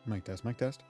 Mic test, mic test.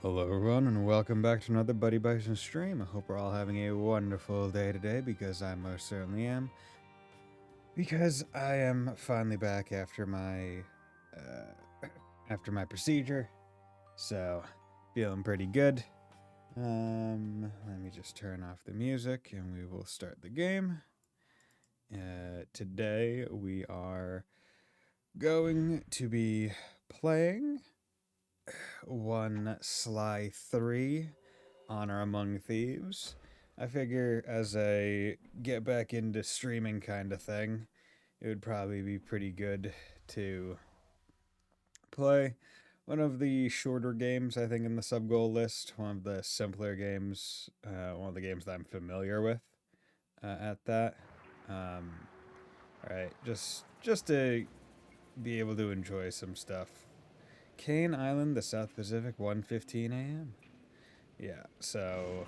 Hello, everyone, and welcome back to another Buddy Bison stream. I hope we're all having a wonderful day today, because I most certainly am. Because I am finally back after my procedure, so feeling pretty good. Let me just turn off the music, and we will start the game. Today we are going to be playing one Sly 3 Honor Among Thieves. I figure as a get back into streaming kind of thing, it would probably be pretty good to play one of the shorter games, I think, in the sub goal list. One of the simpler games, one of the games that I'm familiar with at that. Alright, just to be able to enjoy some stuff. Kane Island, the South Pacific, 1:15 a.m. Yeah, so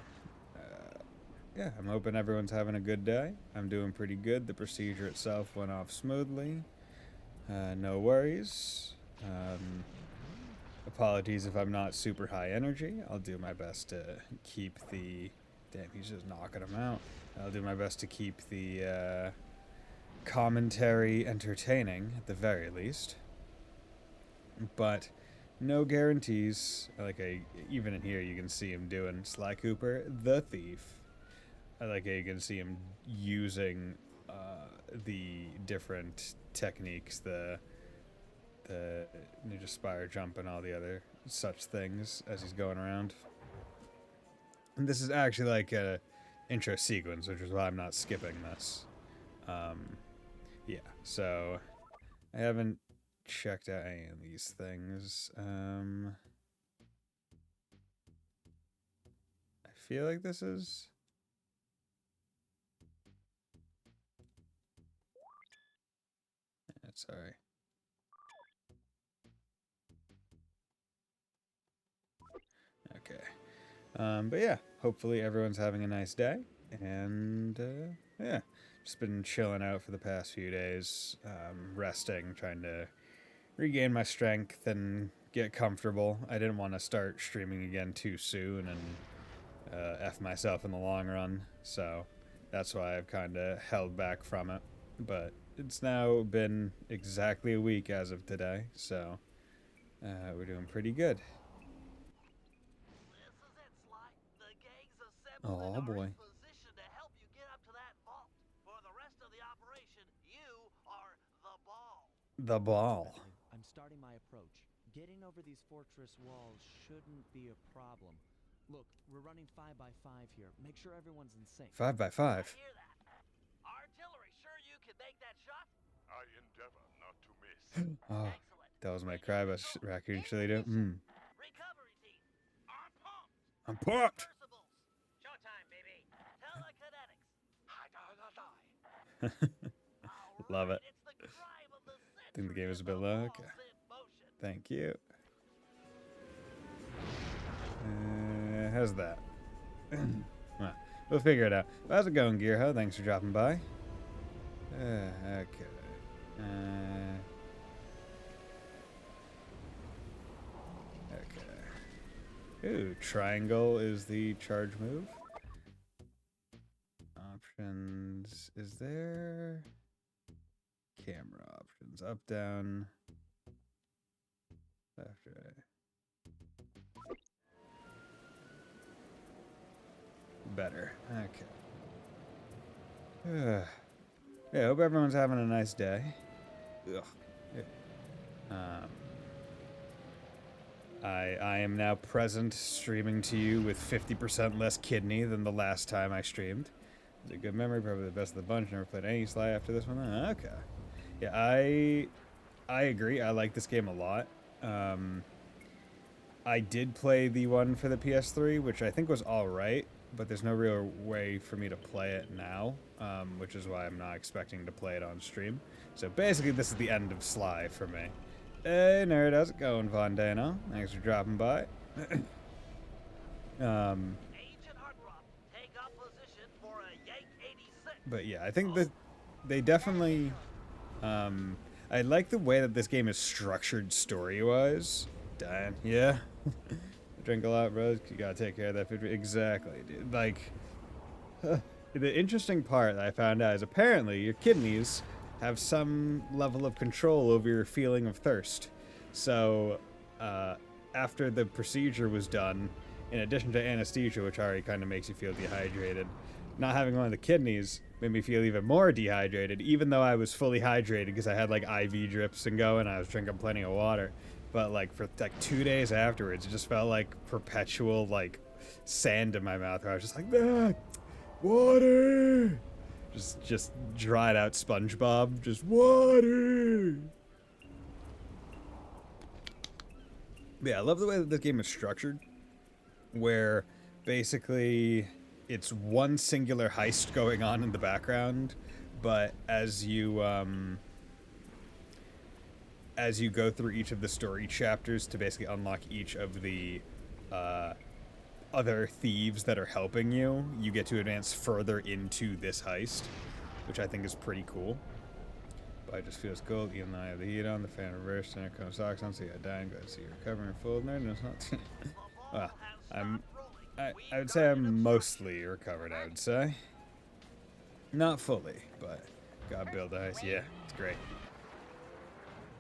yeah, I'm hoping everyone's having a good day. I'm doing pretty good. The procedure itself went off smoothly. No worries. Apologies if I'm not super high energy. I'll do my best to keep the... Damn, he's just knocking him out. I'll do my best to keep the commentary entertaining at the very least, but no guarantees. Even in here, you can see him doing Sly Cooper, the thief. I like how you can see him using the different techniques, the Ninja Spire jump and all the other such things as he's going around. And this is actually like a intro sequence, which is why I'm not skipping this. Yeah, so I haven't checked out any of these things. I feel like this is... Sorry. Okay. But yeah, hopefully everyone's having a nice day. And yeah, just been chilling out for the past few days, resting, trying to regain my strength and get comfortable. I didn't want to start streaming again too soon and F myself in the long run, so that's why I've kind of held back from it. But it's now been exactly a week as of today, so we're doing pretty good. Oh boy. The ball. I'm starting my approach. Getting over these fortress walls shouldn't be a problem. Look, we're running 5x5 here. Make sure everyone's in sync. 5x5. I hear that. Artillery, sure you can make that shot? I endeavor not to miss. Oh, Excellent. that was my cry about raccoon cheerleader. Recovery team. I'm pumped. I'm pumped. Reversibles. Showtime, baby. Telekinetics. Love it. It's the crime of the I think the game is a century bit of low. the Okay. balls in motion. Thank you. How's that? Well, we'll figure it out. How's it going, Gearho? Thanks for dropping by. Okay. Okay. Ooh, triangle is the charge move. Options. Is there... Camera options. Up, down... Left, right. Better. Okay. Yeah, hope everyone's having a nice day. Ugh. I am now present streaming to you with 50% less kidney than the last time I streamed. It's a good memory, probably the best of the bunch. Never played any Sly after this one. Okay. Yeah, I agree. I like this game a lot. I did play the one for the PS3, which I think was alright, but there's no real way for me to play it now, which is why I'm not expecting to play it on stream. So basically, this is the end of Sly for me. Hey, nerd, how's it going, Vondano? Thanks for dropping by. Agent Heartthrob, take up position for a Yank 86. But yeah, I think that they definitely... I like the way that this game is structured story-wise. Dan, yeah? Drink a lot, bro. You gotta take care of that food. Exactly, dude. Like, the interesting part that I found out is apparently your kidneys have some level of control over your feeling of thirst. So, after the procedure was done, in addition to anesthesia, which already kind of makes you feel dehydrated, not having one of the kidneys made me feel even more dehydrated, even though I was fully hydrated because I had like IV drips and going, I was drinking plenty of water. But like for like 2 days afterwards, it just felt like perpetual like sand in my mouth. Where I was just like, ah, water, just dried out SpongeBob, just water. Yeah, I love the way that this game is structured, where basically it's one singular heist going on in the background, but as you go through each of the story chapters to basically unlock each of the other thieves that are helping you, you get to advance further into this heist, which I think is pretty cool. But I just feels cold, even though I have the heat on, the fan reversed, and I come socks on, so you got dying, glad to see you're recovering full nerd, and it's not... Well, I would say I'm mostly recovered, I would say. Not fully, but God build ice. Yeah, it's great.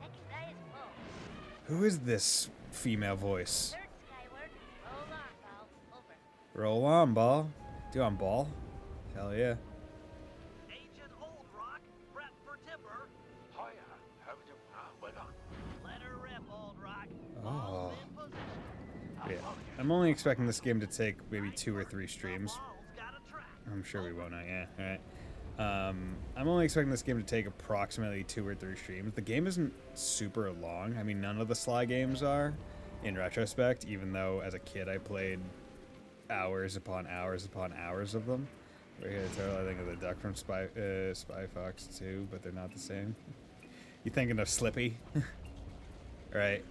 Second eye is full. Who is this female voice? Third skyward. Roll on, ball. Over. Roll on, ball. Do on, ball. Hell yeah. Agent Old Rock, prep for timber. Hiya, how do well done. Let her rip, Old Rock. Oh. Ball's in position. Yeah. I'm only expecting this game to take maybe 2 or 3 streams. Ball's got a track. I'm sure we won't. Yeah, all right. I'm only expecting this game to take approximately 2 or 3 streams. The game isn't super long. I mean, none of the Sly games are, in retrospect, even though as a kid I played hours upon hours upon hours of them. We're here to tell, I think, of the duck from Spy Fox 2, but they're not the same. You thinking of Slippy? Right.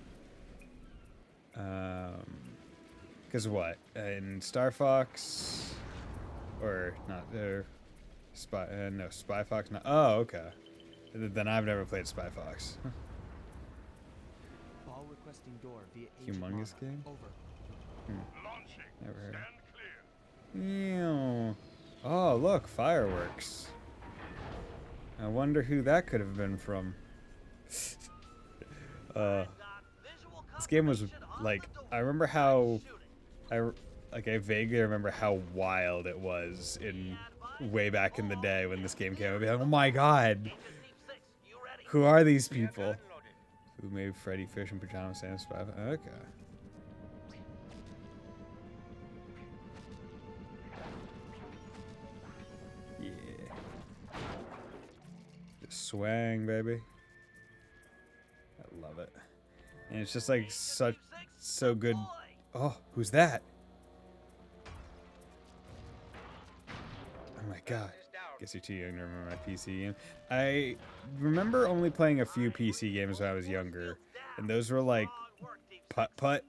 Because what? In Star Fox, or not? Spy Fox. No. Oh, okay. Then I've never played Spy Fox. Ball requesting door via Agent Humongous Monarch. game? Over. Launching. Never heard. Stand clear. Ew. Oh, look, fireworks. I wonder who that could have been from. This game was like, I remember how I vaguely remember how wild it was in way back in the day when this game came out. I'd be like, oh my god, who are these people? Who made Freddy Fish in pajamas and Spy? Okay. Yeah. Just swang, baby. I love it. And it's just like so good. Oh, who's that? Oh my god. Guess you're too young to remember my PC game. I remember only playing a few PC games when I was younger, and those were like Putt Putt,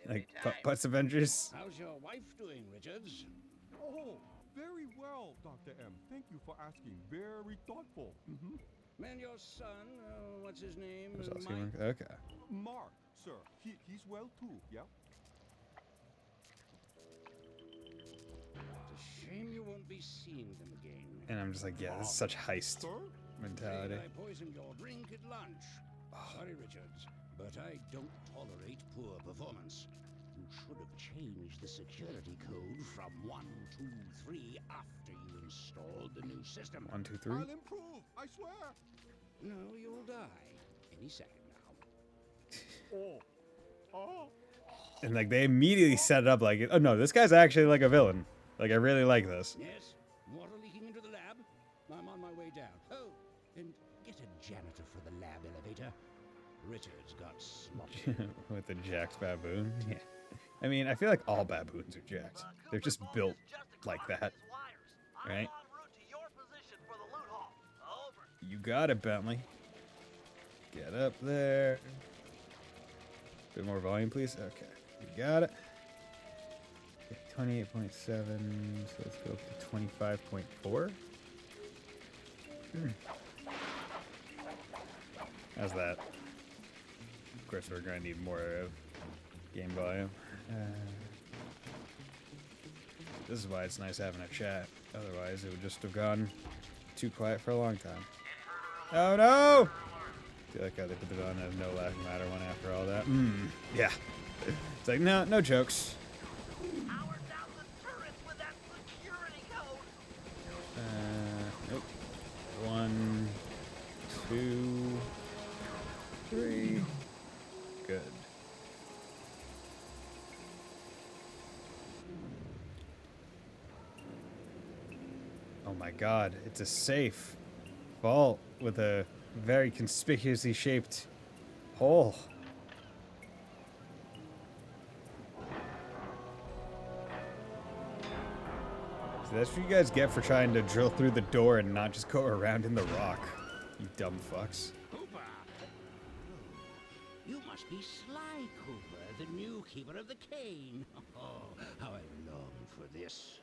like Putt Putt's Adventures. How's your wife doing, Richards? Oh, very well, Dr. M. Thank you for asking. Very thoughtful. And your son, what's his name? What else Mike? you want? Okay. Mark, sir. He's well too, yeah? It's a shame you won't be seeing them again. And I'm just like, yeah, this is such heist Sir? mentality. I poisoned your drink at lunch. Sorry, Richards, but I don't tolerate poor performance. You should have changed the security code from 123 after you installed the new system. 1, 2, 3. I'll improve, I swear. No, you'll die any second now. Oh. Oh. And like they immediately set it up like, oh no, this guy's actually like a villain. Like I really like this. Yes? Water leaking into the lab? I'm on my way down. Oh, and get a janitor for the lab elevator. Richards got sloppy. With the Jack's baboon. Yeah. I mean, I feel like all baboons are jacked. They're just built like that. Right? You got it, Bentley. Get up there. Bit more volume, please. Okay. You got it. 28.7. So let's go up to 25.4. How's that? Of course, we're going to need more of game volume. This is why it's nice having a chat. Otherwise, it would just have gone too quiet for a long time. Oh no! I feel like how they put it on as no laughing matter one after all that. Yeah. It's like, no jokes. Nope. 1, 2, 3. Good. Oh my god, it's a safe vault with a very conspicuously shaped hole. So that's what you guys get for trying to drill through the door and not just go around in the rock. You dumb fucks. Cooper! You must be Sly Cooper, the new keeper of the cane. Oh, how I long for this.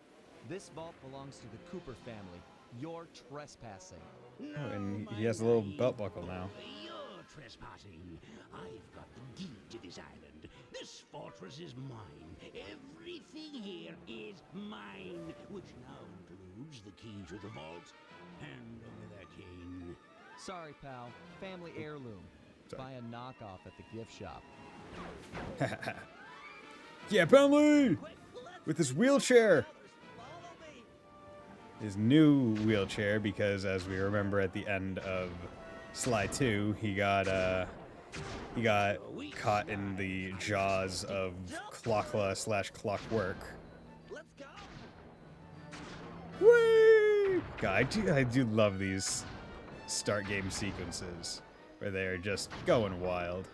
This vault belongs to the Cooper family. You're trespassing. Oh, and he has a little belt buckle now. You're trespassing. I've got the deed to this island. This fortress is mine. Everything here is mine, which now includes the key to the vault. Hand over that cane. Sorry, pal. Family heirloom. Sorry. Buy a knockoff at the gift shop. Yeah, Penley! With his wheelchair! His new wheelchair, because as we remember at the end of Sly 2, he got caught in the jaws of Clockla/Clockwork. Let's go. Whee! God, I do love these start game sequences where they're just going wild.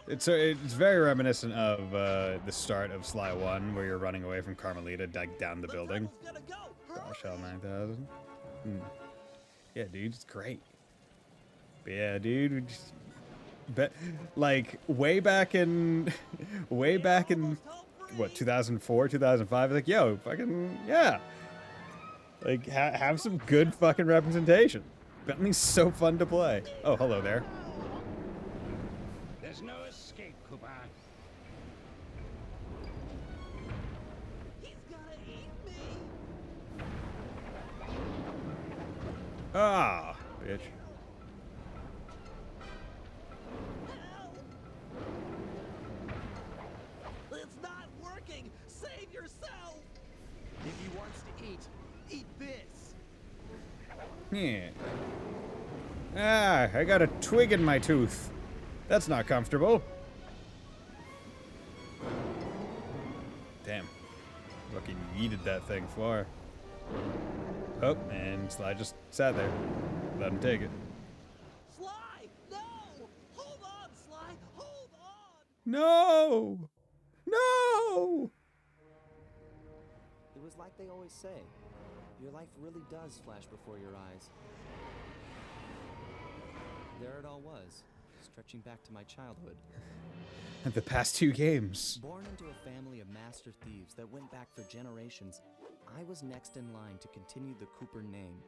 It's very reminiscent of the start of Sly 1, where you're running away from Carmelita down the building. Gosh, Hell 9000. Yeah, dude, it's great. But yeah, dude, we just, like way back in what, 2004, 2005. Like, yo, fucking yeah. Like, have some good fucking representation. Bentley's so fun to play. Oh, hello there. There's no escape, Cooper. He's gonna eat me. Ah, bitch. It's not working. Save yourself. If he wants to eat this. Yeah. Ah, I got a twig in my tooth. That's not comfortable. Damn. Fucking yeeted that thing far. Oh, and Sly just sat there. Let him take it. Sly, no! Hold on, Sly. Hold on. No! No! It was like they always say. Your life really does flash before your eyes. There it all was, stretching back to my childhood. The past 2 games. Born into a family of master thieves that went back for generations, I was next in line to continue the Cooper name.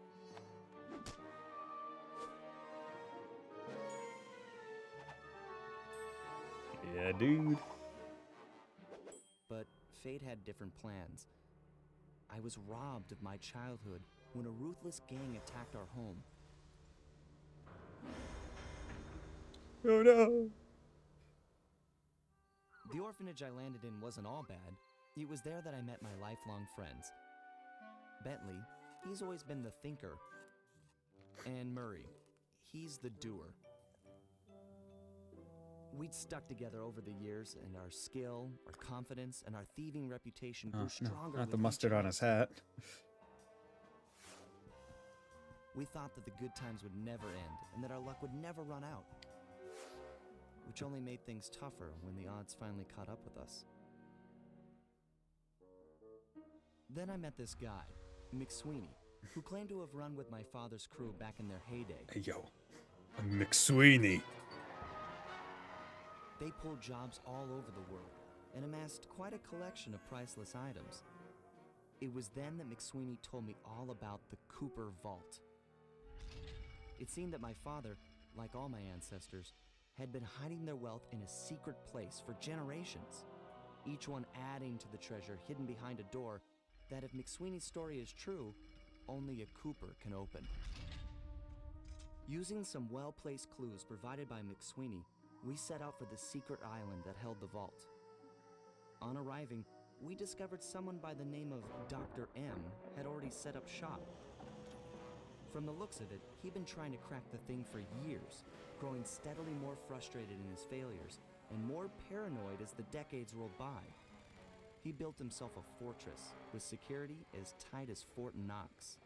Yeah, dude. But fate had different plans. I was robbed of my childhood when a ruthless gang attacked our home. Oh no. The orphanage I landed in wasn't all bad. It was there that I met my lifelong friends. Bentley, he's always been the thinker. And Murray, he's the doer. We'd stuck together over the years, and our skill, our confidence, and our thieving reputation grew stronger. Not the with mustard each on his hat. We thought that the good times would never end, and that our luck would never run out. Which only made things tougher when the odds finally caught up with us. Then I met this guy, McSweeney, who claimed to have run with my father's crew back in their heyday. Hey, yo. I'm McSweeney. They pulled jobs all over the world and amassed quite a collection of priceless items. It was then that McSweeney told me all about the Cooper Vault. It seemed that my father, like all my ancestors, had been hiding their wealth in a secret place for generations, each one adding to the treasure hidden behind a door that, if McSweeney's story is true, only a Cooper can open. Using some well-placed clues provided by McSweeney, we set out for the secret island that held the vault. On arriving, we discovered someone by the name of Dr. M had already set up shop. From the looks of it, he'd been trying to crack the thing for years, growing steadily more frustrated in his failures and more paranoid as the decades rolled by. He built himself a fortress with security as tight as Fort Knox.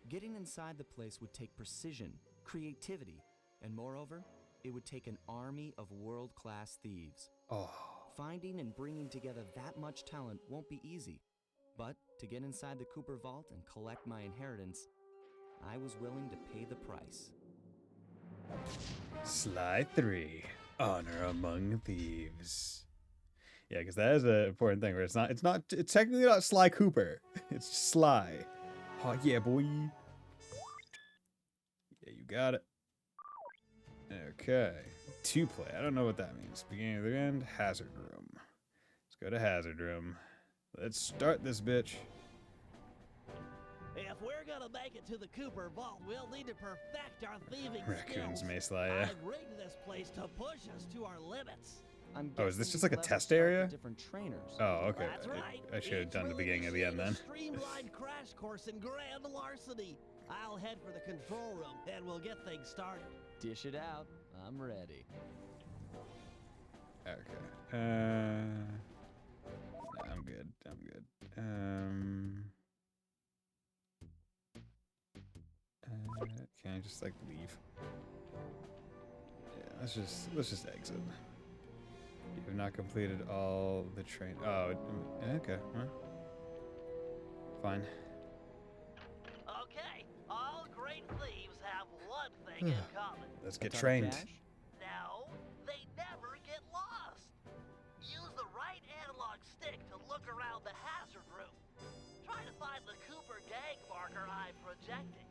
Getting inside the place would take precision, creativity, and moreover, it would take an army of world-class thieves. Oh. Finding and bringing together that much talent won't be easy, but to get inside the Cooper Vault and collect my inheritance, I was willing to pay the price. Sly 3, Honor Among Thieves. Yeah, because that is an important thing. Where it's technically not Sly Cooper. It's just Sly. Oh yeah, boy. Yeah, you got it. Okay, 2 play. I don't know what that means. Beginning of the end, Hazard Room. Let's go to Hazard Room. Let's start this bitch. If we're gonna make it to the Cooper Vault, we'll need to perfect our thieving Raccoons skills. may slay, yeah. I've rigged this place to push us to our limits. I'm Oh, is this guessing just like a you've test leveled area? with different trainers. Oh, okay. That's right. I should have Each done the will beginning and the end initiate then. a streamlined crash course in grand larceny. I'll head for the control room and we'll get things started. Dish it out. I'm ready. Okay. I'm good. I'm good. Can I just like leave? Yeah, let's just exit. You have not completed all the train. Oh, okay. Well, fine. Okay, all great thieves have one thing in common. Let's A get ton of trained. cash? No, they never get lost. Use the right analog stick to look around the hazard room. Try to find the Cooper gang marker I'm projecting.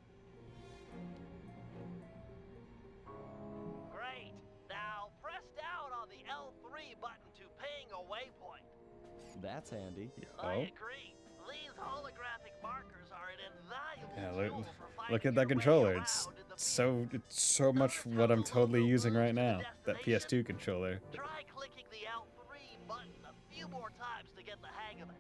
Great. Now press down on the L3 button to ping a waypoint. That's handy. I agree. These holographic markers are an invaluable Yeah, tool for finding look at your that way controller. around It's in the it's so much what I'm totally using right now. That PS2 controller. Try clicking the L3 button a few more times to get the hang of it.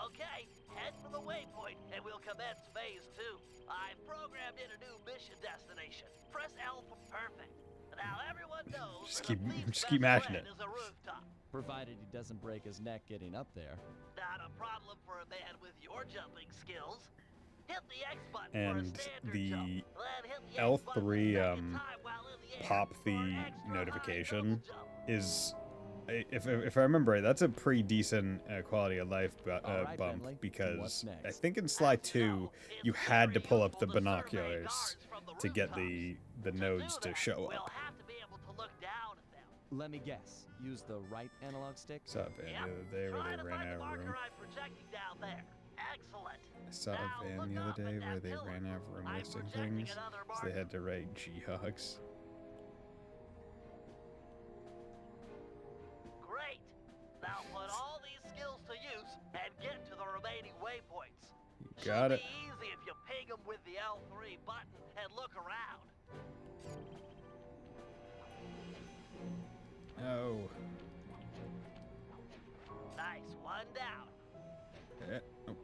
Okay, head for the waypoint and we'll commence phase 2. I've programmed in a new mission destination. Press L for perfect. Now everyone knows Just that keep- a thief's just keep best mashing friend it. is a rooftop. Provided he doesn't break his neck getting up there. Not a problem for a man with your jumping skills. Hit the X button for a And standard the jump. Then hit the X L3 button a second time while in the air pop for the an extra notification high double jump. is, if I remember right, that's a pretty decent quality of life Alright, bump Bentley, because what's next? I think in Sly 2 you had to pull up the binoculars to get the nodes to show We'll up. have to be able to look down at them. Let me guess. Use the right analog stick? I saw a van the other day where Try they to ran find the out of marker room. I'm projecting down there. Excellent. I saw Now a van look the up other at day that where they pillar. ran out of room I'm listing projecting things, another so they marker. had to write G-Hogs. Great. Now put all these skills to use and get to the remaining waypoints. Got Should it. be easy if you ping them with the L3 button and look around. Oh. Nice, one down. Oh.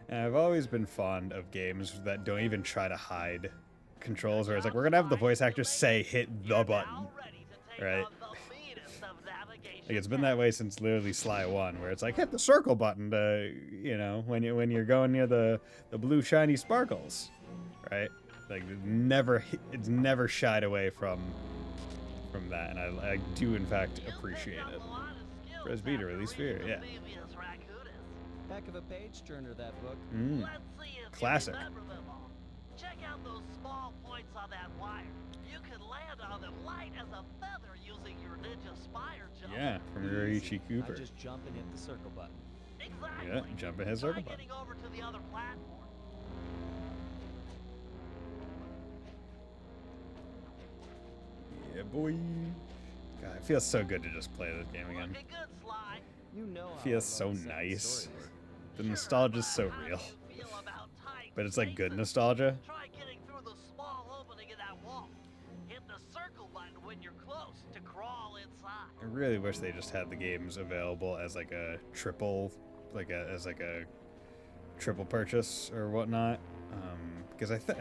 And I've always been fond of games that don't even try to hide controls, where it's like, we're gonna have the voice actor say hit the button, Now ready to take right? on the meanest of navigation Like, it's been that way since literally Sly 1, where it's like, hit the circle button to, you know, when you're going near the blue shiny sparkles, right? Like, it's never shied away from that, and I do in fact appreciate it. Press B to release fear, yeah. Heck of a page turner, that book. Classic. Check out those small points on that wire. You can land on them light as a feather using your ninja spire jump. Yeah, from Ryuichi Cooper. I just jump and hit the circle button. Exactly. Yeah, jump and hit Try circle button. getting over to the other platform. Yeah, boy. God, it feels so good to just play this game again. Looking good, Sly. You know how Feels I so love setting nice. stories. The nostalgia's so How do real. you feel about tight But it's like good spaces? nostalgia. Try getting through the small opening in that wall. Hit the circle button when you're close to crawl inside. I really wish they just had the games available as like a triple, as a triple purchase or whatnot. Because like on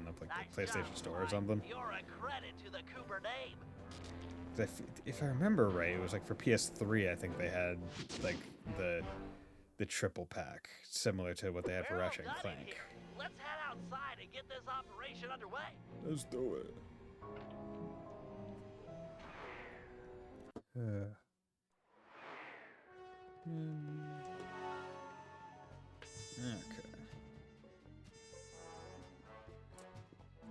the Nice PlayStation job, Store or Sly. something. You're a credit to the Cooper name. 'Cause if I remember right, it was like for PS3. I think they had like the triple pack, similar to what they had for We're all Ratchet and done in Clank. here. Let's head outside and get this operation underway. Let's do it. Okay.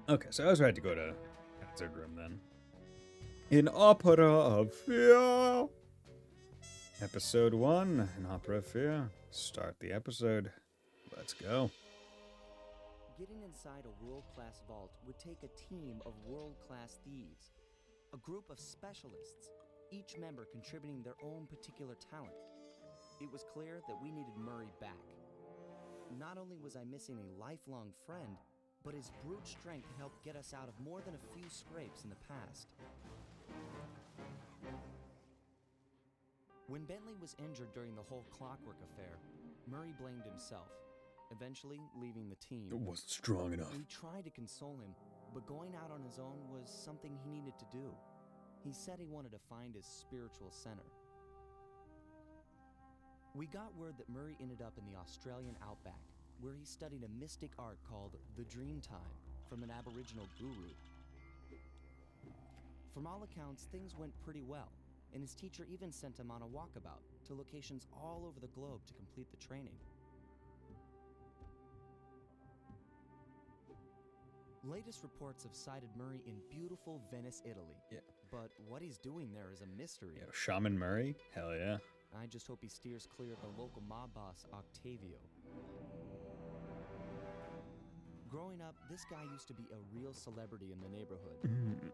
Okay, so I was ready to go to Hazard Room then. In Opera of Fear! Episode 1, in Opera of Fear. Start the episode. Let's go. Getting inside a world-class vault would take a team of world-class thieves. A group of specialists, each member contributing their own particular talent. It was clear that we needed Murray back. Not only was I missing a lifelong friend, but his brute strength helped get us out of more than a few scrapes in the past. When Bentley was injured during the whole Clockwork affair, Murray blamed himself, eventually leaving the team. It wasn't strong enough. We tried to console him, but going out on his own was something he needed to do. He said he wanted to find his spiritual center. We got word that Murray ended up in the Australian outback, where he studied a mystic art called the Dreamtime from an Aboriginal guru. From all accounts, things went pretty well, and his teacher even sent him on a walkabout to locations all over the globe to complete the training. Latest reports have cited Murray in beautiful Venice, Italy. Yeah. But what he's doing there is a mystery. Yo, Shaman Murray? Hell yeah. I just hope he steers clear of the local mob boss, Octavio. Growing up, this guy used to be a real celebrity in the neighborhood.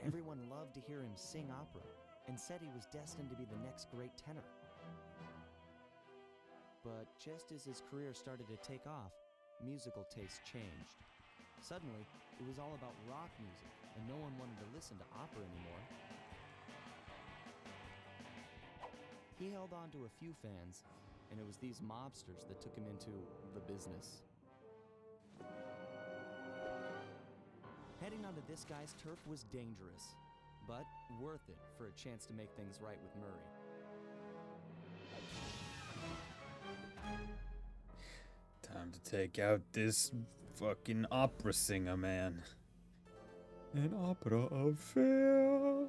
Everyone loved to hear him sing opera and said he was destined to be the next great tenor. But just as his career started to take off, musical tastes changed. Suddenly, it was all about rock music, and no one wanted to listen to opera anymore. He held on to a few fans, and it was these mobsters that took him into the business. Heading onto this guy's turf was dangerous, but worth it for a chance to make things right with Murray. Time to take out this fucking opera singer, man. An opera affair.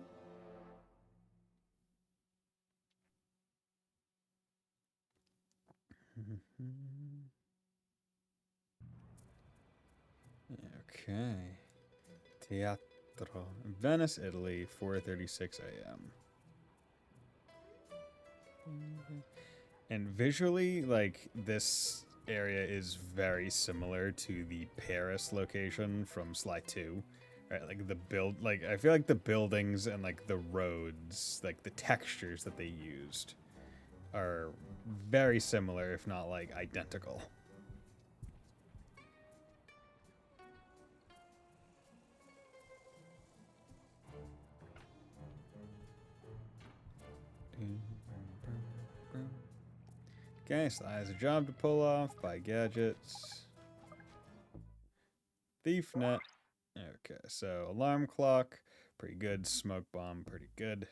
Okay. Teatro. Venice, Italy, 4:36 a.m. And visually, like, this area is very similar to the Paris location from Sly 2. Right, like I feel like the buildings and like the roads, like the textures that they used are very similar, if not like identical. Okay, Sly has a job to pull off. Buy gadgets. Thief net. Okay, so alarm clock, pretty good. Smoke bomb, pretty good.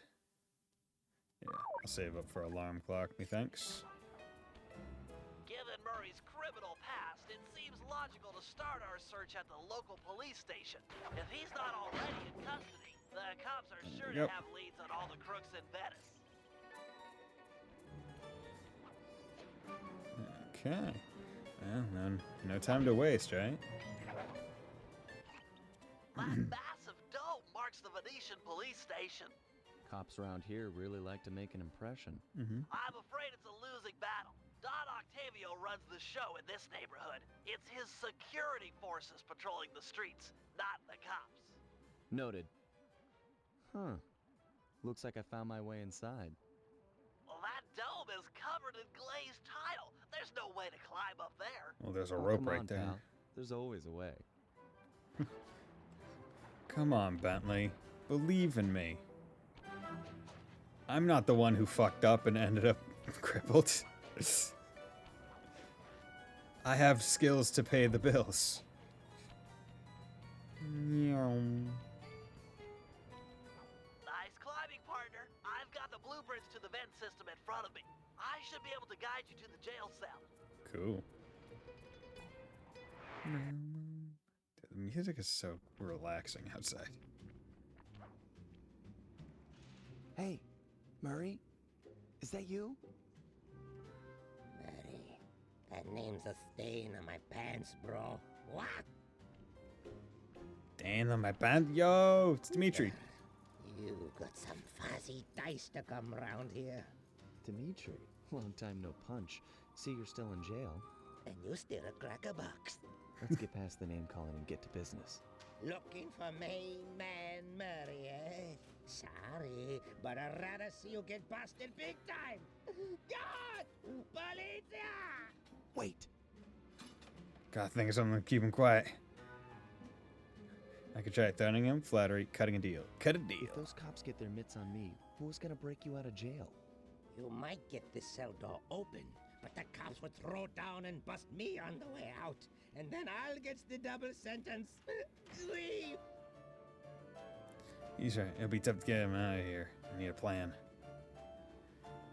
Yeah, I'll save up for alarm clock, methinks. Given Murray's criminal past, it seems logical to start our search at the local police station. If he's not already in custody, the cops are sure to have leads on all the crooks in Venice. Okay. Well, then, no time to waste, right? That massive dome marks the Venetian police station. Cops around here really like to make an impression. I'm afraid it's a losing battle. Don Octavio runs the show in this neighborhood. It's his security forces patrolling the streets, not the cops. Noted. Huh. Looks like I found my way inside. Well, that dome is covered in glazed tile. There's no way to climb up there. Well, there's a Oh, rope come right on, there. pal. There's always a way. Come on, Bentley. Believe in me. I'm not the one who fucked up and ended up crippled. I have skills to pay the bills. Nice climbing, partner. I've got the blueprints to the vent system in front of me. I should be able to guide you to the jail cell. Cool. The music is so relaxing outside. Hey, Murray? Is that you? Murray, that name's a stain on my pants, bro. What? Damn, on my band. Yo, it's Dimitri. You got some fuzzy dice to come around here. Dimitri. Long time no punch. See, you're still in jail. And you still a cracker box. Let's get past the name calling and get to business. Looking for main man Murray, eh? Sorry, but I'd rather see you get busted big time. God! Wait. Gotta think of something to keep him quiet. I could try threatening him, flattery, cutting a deal. Cut a deal. If those cops get their mitts on me, who's gonna break you out of jail? You might get this cell door open, but the cops would throw down and bust me on the way out. And then I'll get the double sentence. Leave. He's right. It'll be tough to get him out of here. I need a plan.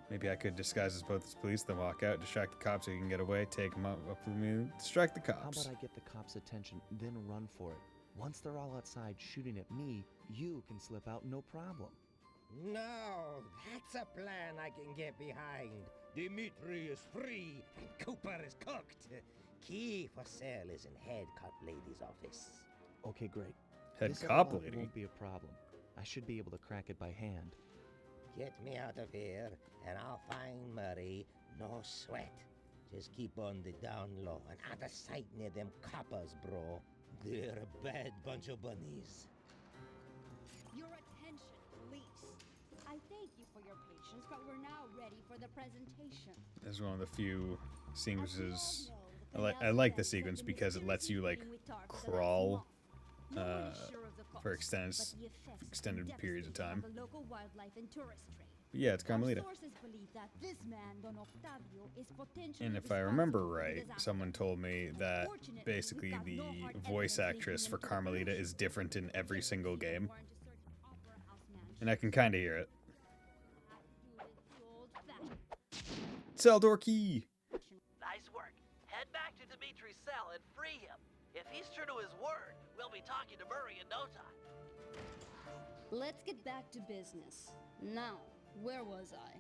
Maybe I could disguise as both as police, then walk out, distract the cops so he can get away, take him up with me, distract the How cops. about I get the cops' attention, then run for it? Once they're all outside shooting at me, you can slip out no problem. No, that's a plan I can get behind. Dimitri is free and Cooper is cooked. Key for sale is in head cop lady's office. Okay, great. Head This cop airlock lady. won't be a problem. I should be able to crack it by hand. Get me out of here, and I'll find Murray. No sweat. Just keep on the down low and out of sight near them coppers, bro. They're a bad bunch of bunnies. Your attention, police. I thank you for your patience, but we're now ready for the presentation. This is one of the few As we all sequences. know, I like the Fidel sequence has been because it lets you like mysteriously with Tar for the last crawl month. No one is sure of the for cause, but the effects extended are periods of time. devastating on the local wildlife and tourist trade. But yeah, it's Our Carmelita. sources believe that this man, Don Octavio, is potentially And if I remember responsible for the right, disaster. someone told me that Unfortunately, basically we've got the no hard voice evidence actress linking for him to the Carmelita pollution. is different in every single game. Warrant to search an opera house mansion. And I can kind of hear it. Have to do it the old-fashioned Cell door key! Nice work. Head back to Dimitri's cell and free him. If he's true to his word, we'll be talking to Murray in no time. Let's get back to business. Now, where was I?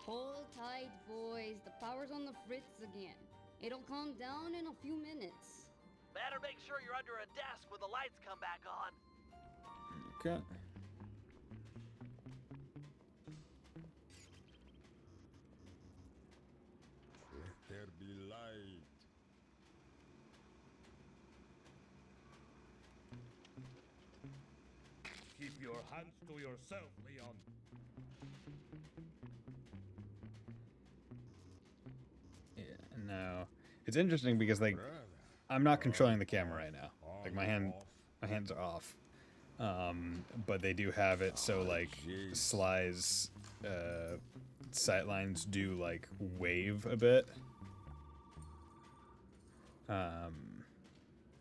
Hold tight, boys. The power's on the fritz again. It'll calm down in a few minutes. Better make sure you're under a desk when the lights come back on. Okay. Let there be light. Keep your hands to yourself, Leon. Yeah, no. It's interesting because like I'm not controlling the camera right now. Like my hands are off. But they do have it so like Sly's sightlines do like wave a bit.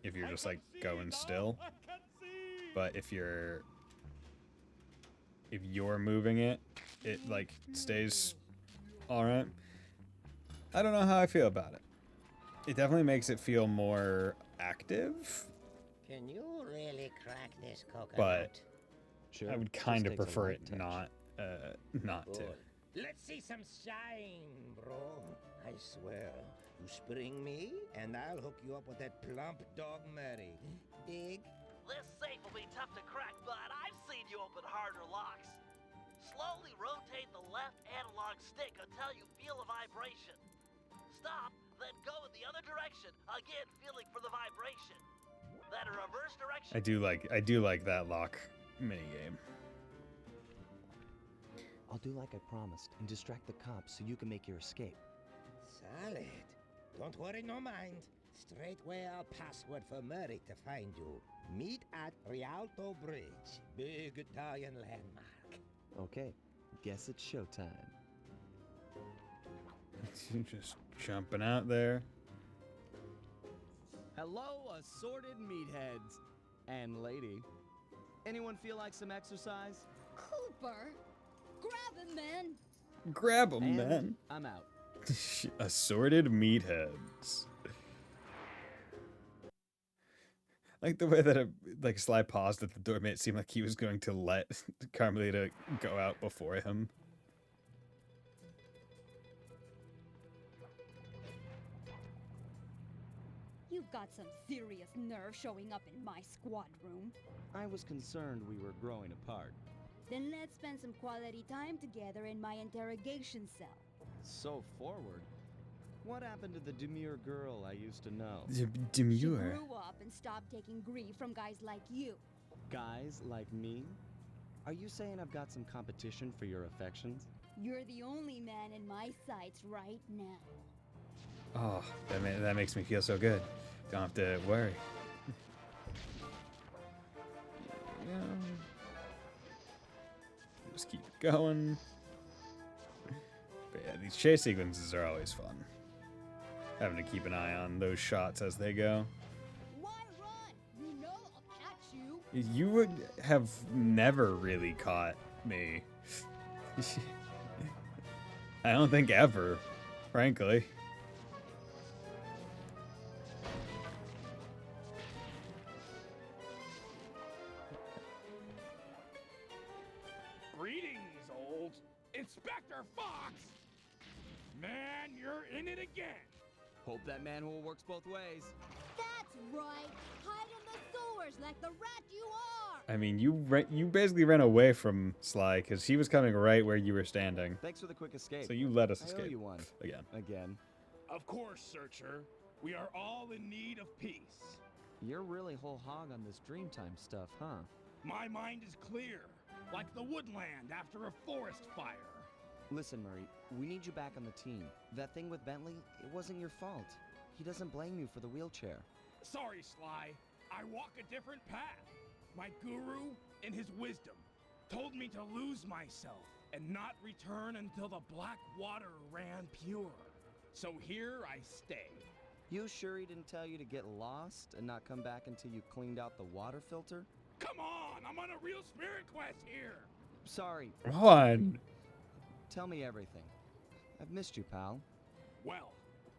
If you're just like going still. But if you're moving it, it like stays alright. I don't know how I feel about it. It definitely makes it feel more active, Can you really crack this coconut? but Sure. I would just kind of takes a prefer light it touch. not to. Good. Let's see some shine, bro. I swear, you spring me, and I'll hook you up with that plump dog Murray. Dig? This safe will be tough to crack, but I've seen you open harder locks. Slowly rotate the left analog stick until you feel a vibration. Stop, then go in the other direction, again feeling for the vibration. Then a reverse direction. I do like that lock minigame. I'll do like I promised and distract the cops so you can make your escape. Solid. Don't worry, no mind. Straightway I'll password for Murray to find you. Meet at Rialto Bridge. Big Italian landmark. Okay, guess it's showtime. Just jumping out there. Hello, assorted meatheads. And lady. Anyone feel like some exercise? Cooper! Grab him, man! Grab them, And man. I'm out. Assorted meatheads. Like the way that like Sly paused at the door made it seem like he was going to let Carmelita go out before him. You've got some serious nerve showing up in my squad room. I was concerned we were growing apart. Then let's spend some quality time together in my interrogation cell. So forward. What happened to the demure girl I used to know? She Demure. grew up and stopped taking grief from guys like you. Guys like me? Are you saying I've got some competition for your affections? You're the only man in my sights right now. Oh, that makes me feel so good. Don't have to worry. Yeah. Just keep it going. But yeah, these chase sequences are always fun. Having to keep an eye on those shots as they go. Why run? You know I'll catch you. You would have never really caught me. I don't think ever, frankly. Greetings, old Inspector Fox! Man, you're in it again! Hope that manhole works both ways. That's right. Hide in the sewers like the rat you are. I mean, you basically ran away from Sly because he was coming right where you were standing. Thanks for the quick escape. So you let us I escape. owe you one. Again. Of course, Searcher. We are all in need of peace. You're really whole hog on this Dreamtime stuff, huh? My mind is clear, like the woodland after a forest fire. Listen, Murray, we need you back on the team. That thing with Bentley, it wasn't your fault. He doesn't blame you for the wheelchair. Sorry, Sly. I walk a different path. My guru, in his wisdom, told me to lose myself and not return until the black water ran pure. So here I stay. You sure he didn't tell you to get lost and not come back until you cleaned out the water filter? Come on, I'm on a real spirit quest here. Sorry. On. Tell me everything. I've missed you, pal. Well,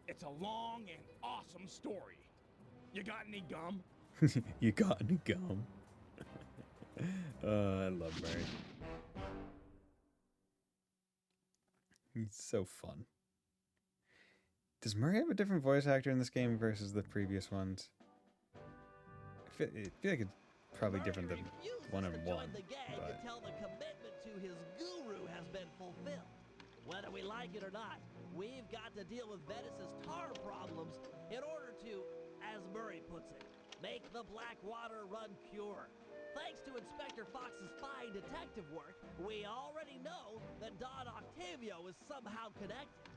it's a long and awesome story. You got any gum? You got any gum? I love Murray. He's so fun. Does Murray have a different voice actor in this game versus the previous ones? I feel like it's probably different than one and one. The gang until the commitment to his guru has been fulfilled. Whether we like it or not, we've got to deal with Venice's tar problems in order to, as Murray puts it, make the black water run pure. Thanks to Inspector Fox's fine detective work, we already know that Don Octavio is somehow connected.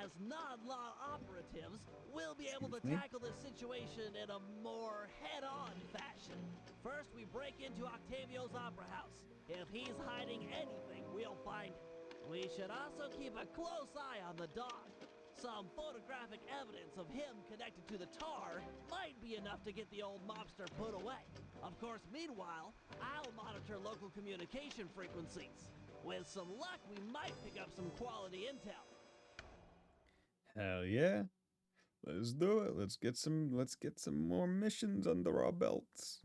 As non-law operatives, we'll be able to tackle this situation in a more head-on fashion. First, we break into Octavio's opera house. If he's hiding anything, we'll find it. We should also keep a close eye on the dog. Some photographic evidence of him connected to the tar might be enough to get the old mobster put away. Of course, meanwhile, I'll monitor local communication frequencies. With some luck, we might pick up some quality intel. Hell yeah. Let's do it. Let's get some more missions under our belts.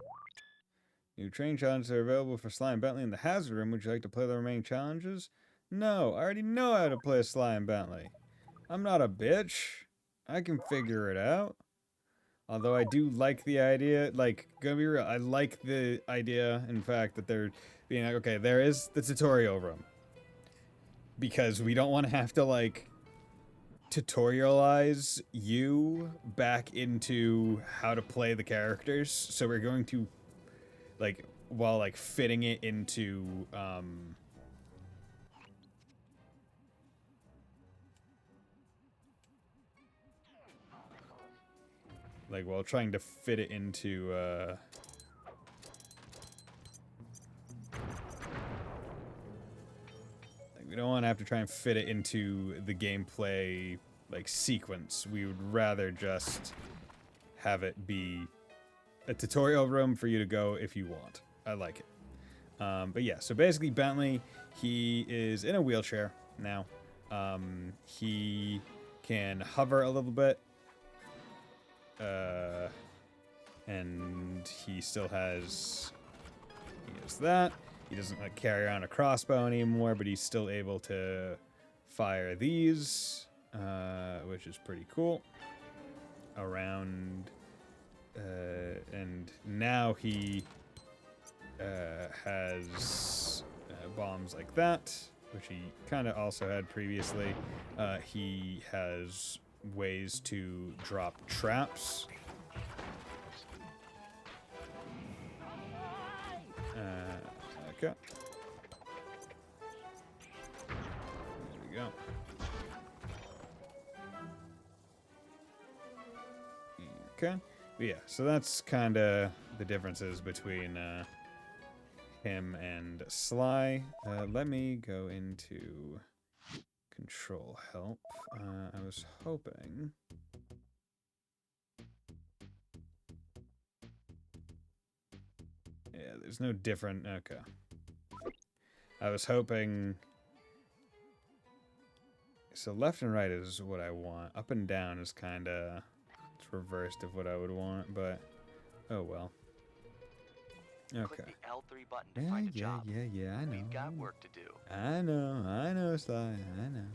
New train challenges are available for Sly and Bentley in the Hazard Room. Would you like to play the remaining challenges? No, I already know how to play Sly and Bentley. I'm not a bitch. I can figure it out. Although I do like the idea, like, gonna be real, I like the idea, in fact, that they're being like, okay, there is the tutorial room. Because we don't want to have to, like, tutorialize you back into how to play the characters. So we're going to, like, while, like, fitting it into, like, while trying to fit it into, like, we don't want to have to try and fit it into the gameplay, like, sequence. We would rather just have it be a tutorial room for you to go if you want. I like it. But yeah, so basically Bentley, he is in a wheelchair now. He can hover a little bit. And he still has that. He doesn't like carry around a crossbow anymore, but he's still able to fire these, which is pretty cool. Around, and now he has bombs like that, which he kind of also had previously. He has ways to drop traps. Okay. Yeah, so that's kind of the differences between him and Sly. Let me go into control help. I was hoping... Yeah, there's no different... Okay. I was hoping... So left and right is what I want. Up and down is kind of... It's reversed of what I would want, but... Oh well. Okay. Click the L3 button to find a job. Yeah, I know. We've got work to do. I know, Sly, I know.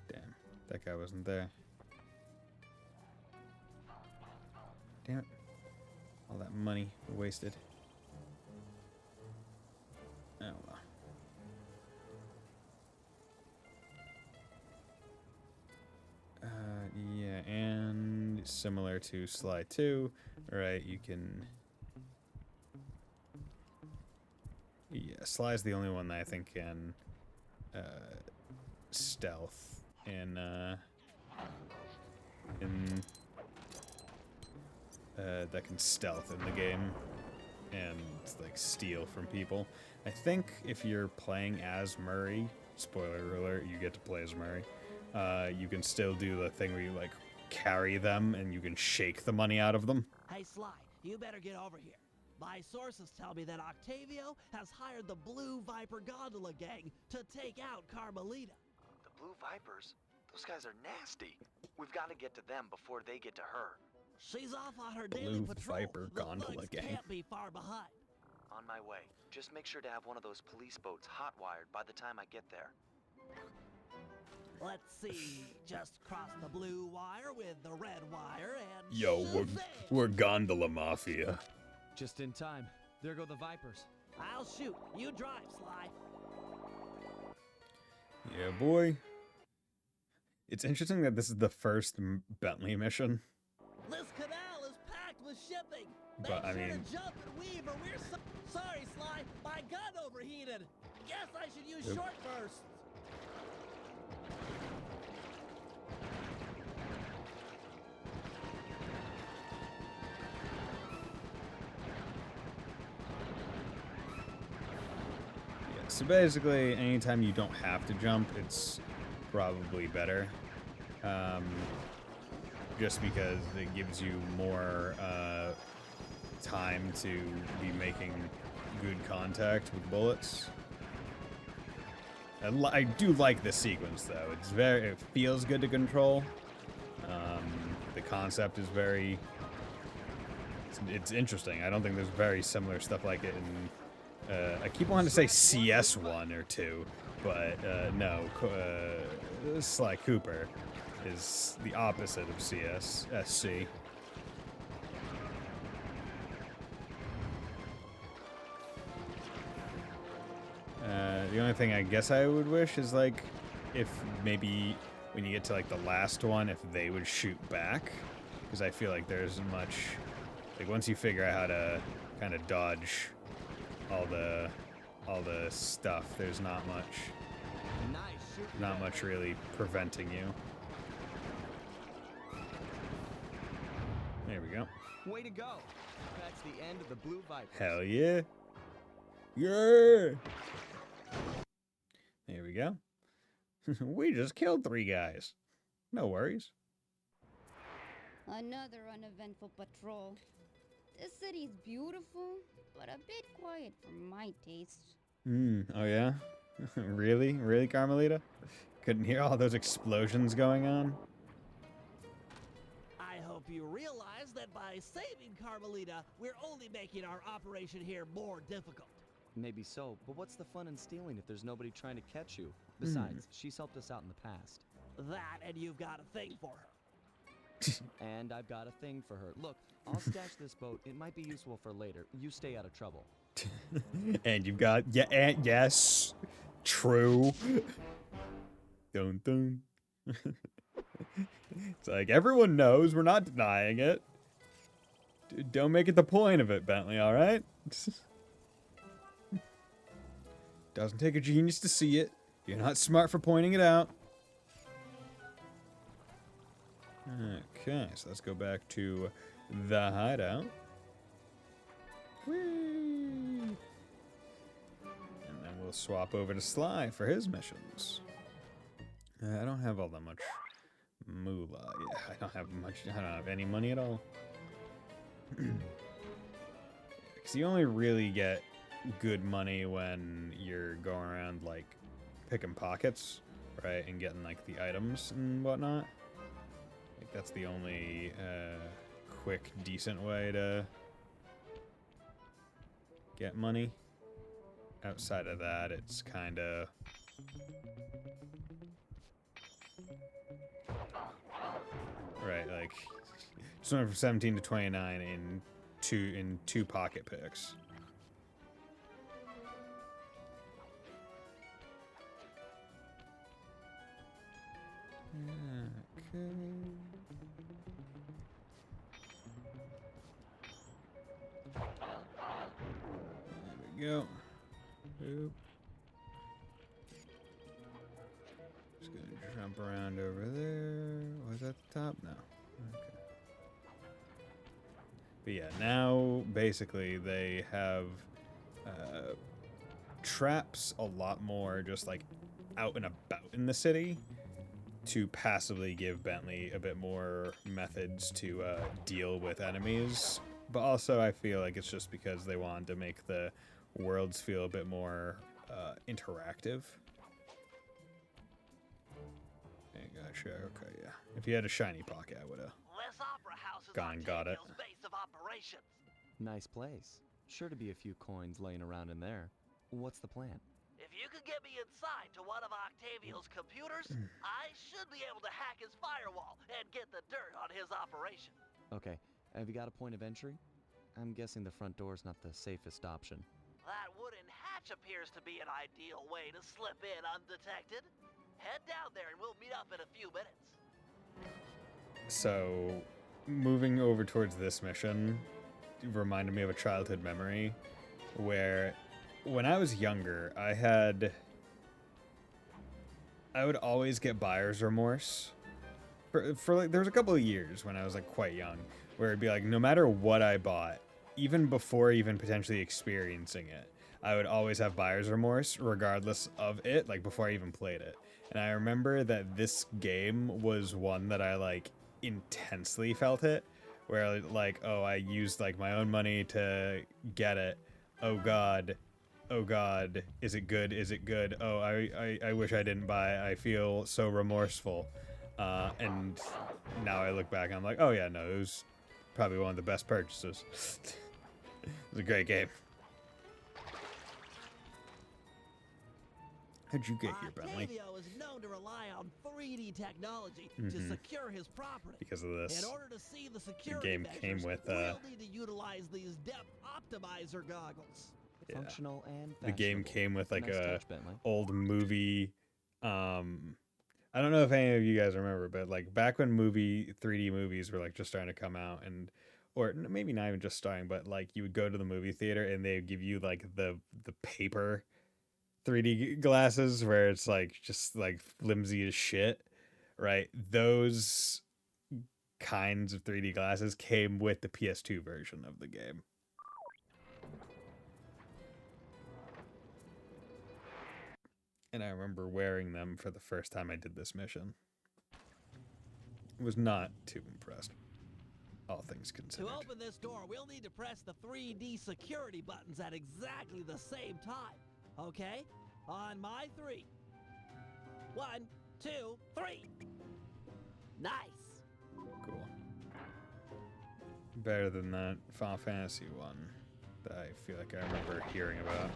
Damn, that guy wasn't there. Damn it. All that money wasted. Oh well. Yeah, and similar to Sly 2, right, you can... Yeah, Sly's the only one that I think can stealth in that can stealth in the game and like steal from people. I think if you're playing as Murray, spoiler alert, you get to play as Murray. You can still do the thing where you like carry them and you can shake the money out of them. Hey, Sly, you better get over here. My sources tell me that Octavio has hired the Blue Viper Gondola gang to take out Carmelita. The Blue Vipers? Those guys are nasty. We've got to get to them before they get to her. She's off on her daily Blue patrol. Viper The Gondola thugs gang. can't be far behind. On my way. Just make sure to have one of those police boats hot-wired by the time I get there. Let's see. Just cross the blue wire with the red wire and... Yo, we're Gondola Mafia. Just in time. There go the Vipers. I'll shoot. You drive, Sly. Yeah, boy. It's interesting that this is the first Bentley mission. This canal is packed with shipping. But, I Make sure mean... to jump and weave or we're sorry, Sly. My gun overheated. Guess I should use short bursts. So basically, anytime you don't have to jump, it's probably better. Just because it gives you more time to be making good contact with bullets. I do like this sequence, though. It feels good to control. The concept is very... It's interesting. I don't think there's very similar stuff like it in... I keep wanting to say CS1 or 2, but no. Sly Cooper is the opposite of SC. The only thing I guess I would wish is, like, if maybe when you get to, like, the last one, if they would shoot back. Because I feel like there's much... Like, once you figure out how to kind of dodge all the stuff, there's not much really preventing you. There we go. Way to go. That's the end of the Blue Vipers. Hell yeah. Yeah. There we go. We just killed 3 guys. No worries. Another uneventful patrol. This city's beautiful, but a bit quiet for my taste. Oh yeah? Really? Really, Carmelita? Couldn't hear all those explosions going on? I hope you realize that by saving Carmelita, we're only making our operation here more difficult. Maybe so, but what's the fun in stealing if there's nobody trying to catch you? Besides, she's helped us out in the past. That, and you've got a thing for her. And I've got a thing for her. Look, I'll stash this boat. It might be useful for later. You stay out of trouble. And you've got... Yeah, and yes. True. Dun dun. It's like, everyone knows. We're not denying it. Don't make it the point of it, Bentley, alright? Doesn't take a genius to see it. You're not smart for pointing it out. Okay, so let's go back to the hideout. Whee! And then we'll swap over to Sly for his missions. I don't have all that much moolah. Yeah, I don't have any money at all. Because you only really get good money when you're going around, like, picking pockets, right? And getting, like, the items and whatnot. Like, that's the only quick, decent way to get money. Outside of that, it's kind of... Right, like, just went from 17 to 29 in two pocket picks. Okay. There we go. Boop. Just gonna jump around over there. Was that the top? No. Okay. But yeah, now basically they have traps a lot more just like out and about in the city to passively give Bentley a bit more methods to deal with enemies. But also I feel like it's just because they wanted to make the worlds feel a bit more interactive. I gotcha. Okay, yeah. If you had a shiny pocket, I would have gone and got it. Nice place. Sure to be a few coins laying around in there. What's the plan? If you could get me inside to one of Octavio's computers, I should be able to hack his firewall and get the dirt on his operation. Okay, have you got a point of entry? I'm guessing the front door's not the safest option. That wooden hatch appears to be an ideal way to slip in undetected. Head down there and we'll meet up in a few minutes. So, moving over towards this mission reminded me of a childhood memory where when I was younger, I would always get buyer's remorse. For like, there was a couple of years when I was like quite young where it'd be like, no matter what I bought, even before even potentially experiencing it, I would always have buyer's remorse regardless of it, like before I even played it. And I remember that this game was one that I like intensely felt it, where like, oh, I used like my own money to get it. Oh god, is it good? Is it good? Oh, I wish I didn't buy. I feel so remorseful. And now I look back and I'm like, oh yeah, no, it was probably one of the best purchases. It was a great game. How'd you get here, Bentley? Octavio is known to rely on 3D technology to secure his property. Because of this. In order to see the security game measures, came with we'll need to utilize these depth optimizer goggles. Yeah. Functional and the game came with like nice a touch, Bentley. old movie. I don't know if any of you guys remember, but like back when 3D movies were like just starting to come out, and or maybe not even just starting, but like you would go to the movie theater and they would give you like the paper 3D glasses where it's like just like flimsy as shit, right? Those kinds of 3D glasses came with the PS2 version of the game. And I remember wearing them for the first time I did this mission. Was not too impressed, all things considered. To open this door, we'll need to press the 3D security buttons at exactly the same time. Okay? On my 3. 1, 2, 3. Nice. Cool. Better than that Final Fantasy one that I feel like I remember hearing about.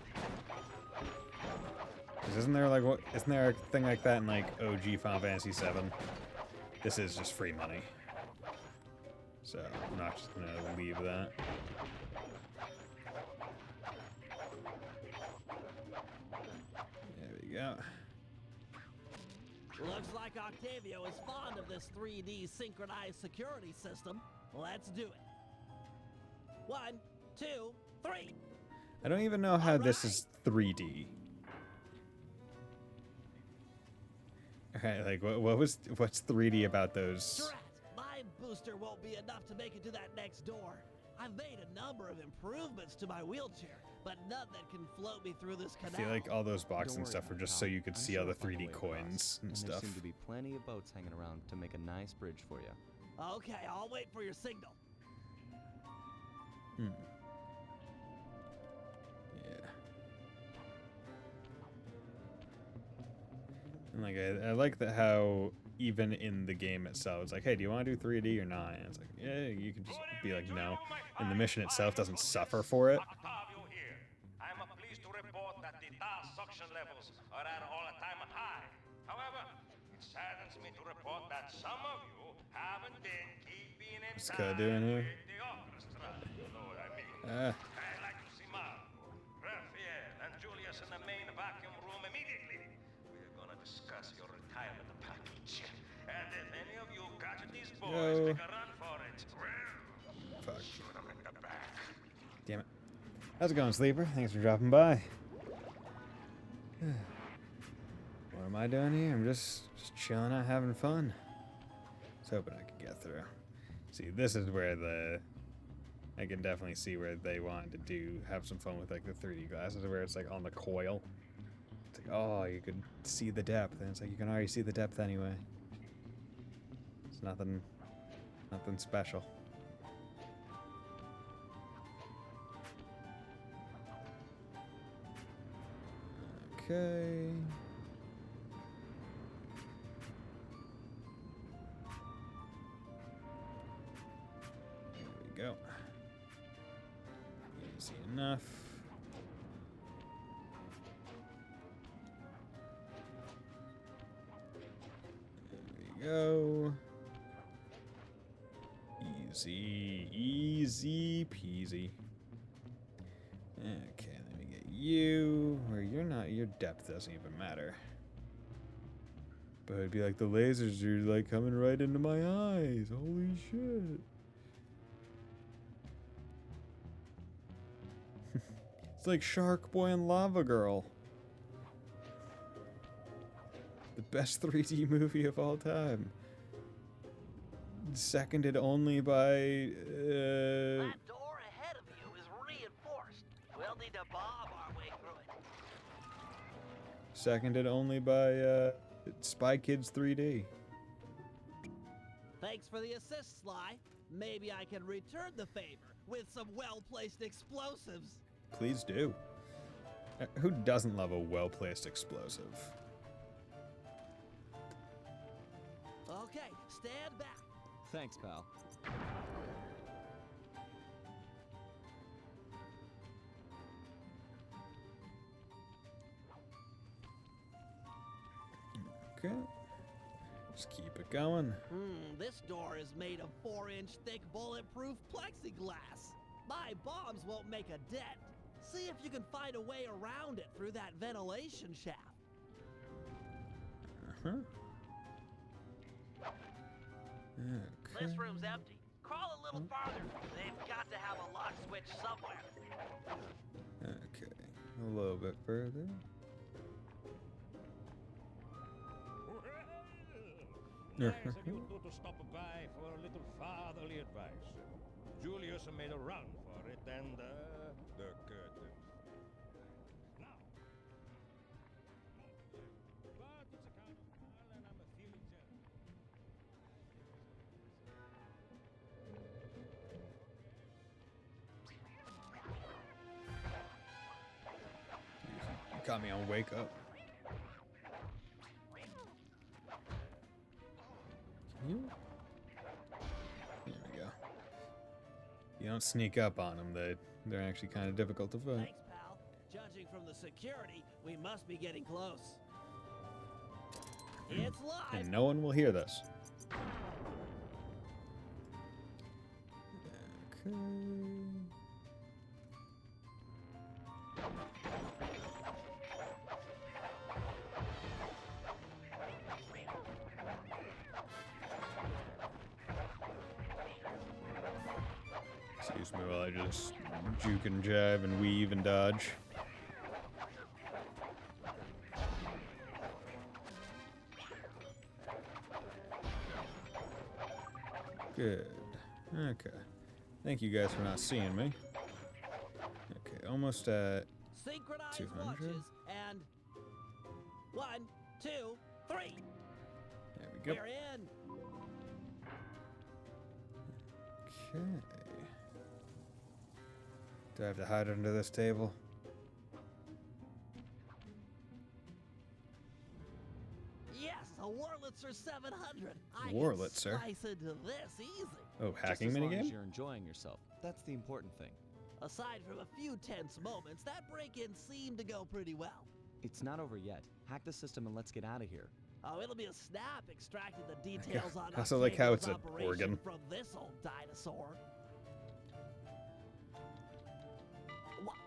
'Cause isn't there a thing like that in like OG Final Fantasy 7? This is just free money. So I'm not just gonna leave that. There we go. Looks like Octavio is fond of this 3D synchronized security system. Let's do it. 1, 2, 3. I don't even know how this is 3D. Alright, like what's 3D about those? Drat, my booster won't be enough to make it to that next door. I've made a number of improvements to my wheelchair, but none that can float me through this canal. I feel like all those boxes Don't and worry, stuff were just pal. so you could I'm see sure all the we'll find a 3D way coins across, and stuff. There seem to be plenty of boats hanging around to make a nice bridge for you. Okay, I'll wait for your signal. Hmm. Yeah. And like I like that how even in the game itself, it's like, hey, do you want to do 3D or not? And it's like, yeah, you can just be like, no. And the mission itself doesn't suffer for it. I'm pleased to report that the tar suction levels are at all-time high. However, it saddens me to report that some of you haven't been keeping in What's time doing here? with the orchestra. You know what I mean? Ah. I'd like to see Marco, Raphael, and Julius in the main vacuum room immediately. We're gonna discuss your retirement package. And if any of you catch these boys, make a run for it. Well, Fuck. shoot 'em in the back. Damn it. How's it going, Sleeper? Thanks for dropping by. What am I doing here? I'm just chilling out, having fun. Just hoping I can get through. See, this is where I can definitely see where they wanted to have some fun with like the 3D glasses, where it's like on the coil. It's like, oh, you could see the depth, and it's like you can already see the depth anyway. It's nothing special. Okay. There we go. Easy enough. There we go. Easy peasy. Okay, let me get you. Where you're not, your depth doesn't even matter. But it'd be like the lasers are like coming right into my eyes. Holy shit. It's like Shark Boy and Lava Girl. The best 3D movie of all time. Seconded only by That door ahead of you is reinforced. We'll need to bomb our way through it. seconded only by Spy Kids 3D. Thanks for the assist, Sly. Maybe I can return the favor with some well-placed explosives. Please do. Who doesn't love a well-placed explosive? Okay, stand back. Thanks, pal. Okay. Just keep it going. This door is made of 4-inch thick bulletproof plexiglass. My bombs won't make a dent. See if you can find a way around it through that ventilation shaft. Okay. This room's empty. Crawl a little farther. They've got to have a lock switch somewhere. Okay. A little bit further. Nice of you two to stop by for a little fatherly advice. Julius made a run for it, and the curtain. Now, but it's a kind of fun, and I'm feeling jealous. You got me on wake up. Can you? There we go. You don't sneak up on them. They're actually kind of difficult to fight. Thanks, pal. Judging from the security, we must be getting close. It's live. And no one will hear this. Okay. Excuse me while I just juke and jive and weave and dodge. Good. Okay. Thank you guys for not seeing me. Okay, almost at Synchronized 200. watches and 1, 2, 3. There we go. We're in. Okay. Do I have to hide under this table? Yes, a Wurlitzer 700. I Wurlitzer? can slice into this easy. Oh, hacking Just as long minigame? as you're enjoying yourself. That's the important thing. Aside from a few tense moments, that break-in seemed to go pretty well. It's not over yet. Hack the system and let's get out of here. Oh, it'll be a snap extracting the details on I also like how it's Octavio's an operation organ. from this old dinosaur.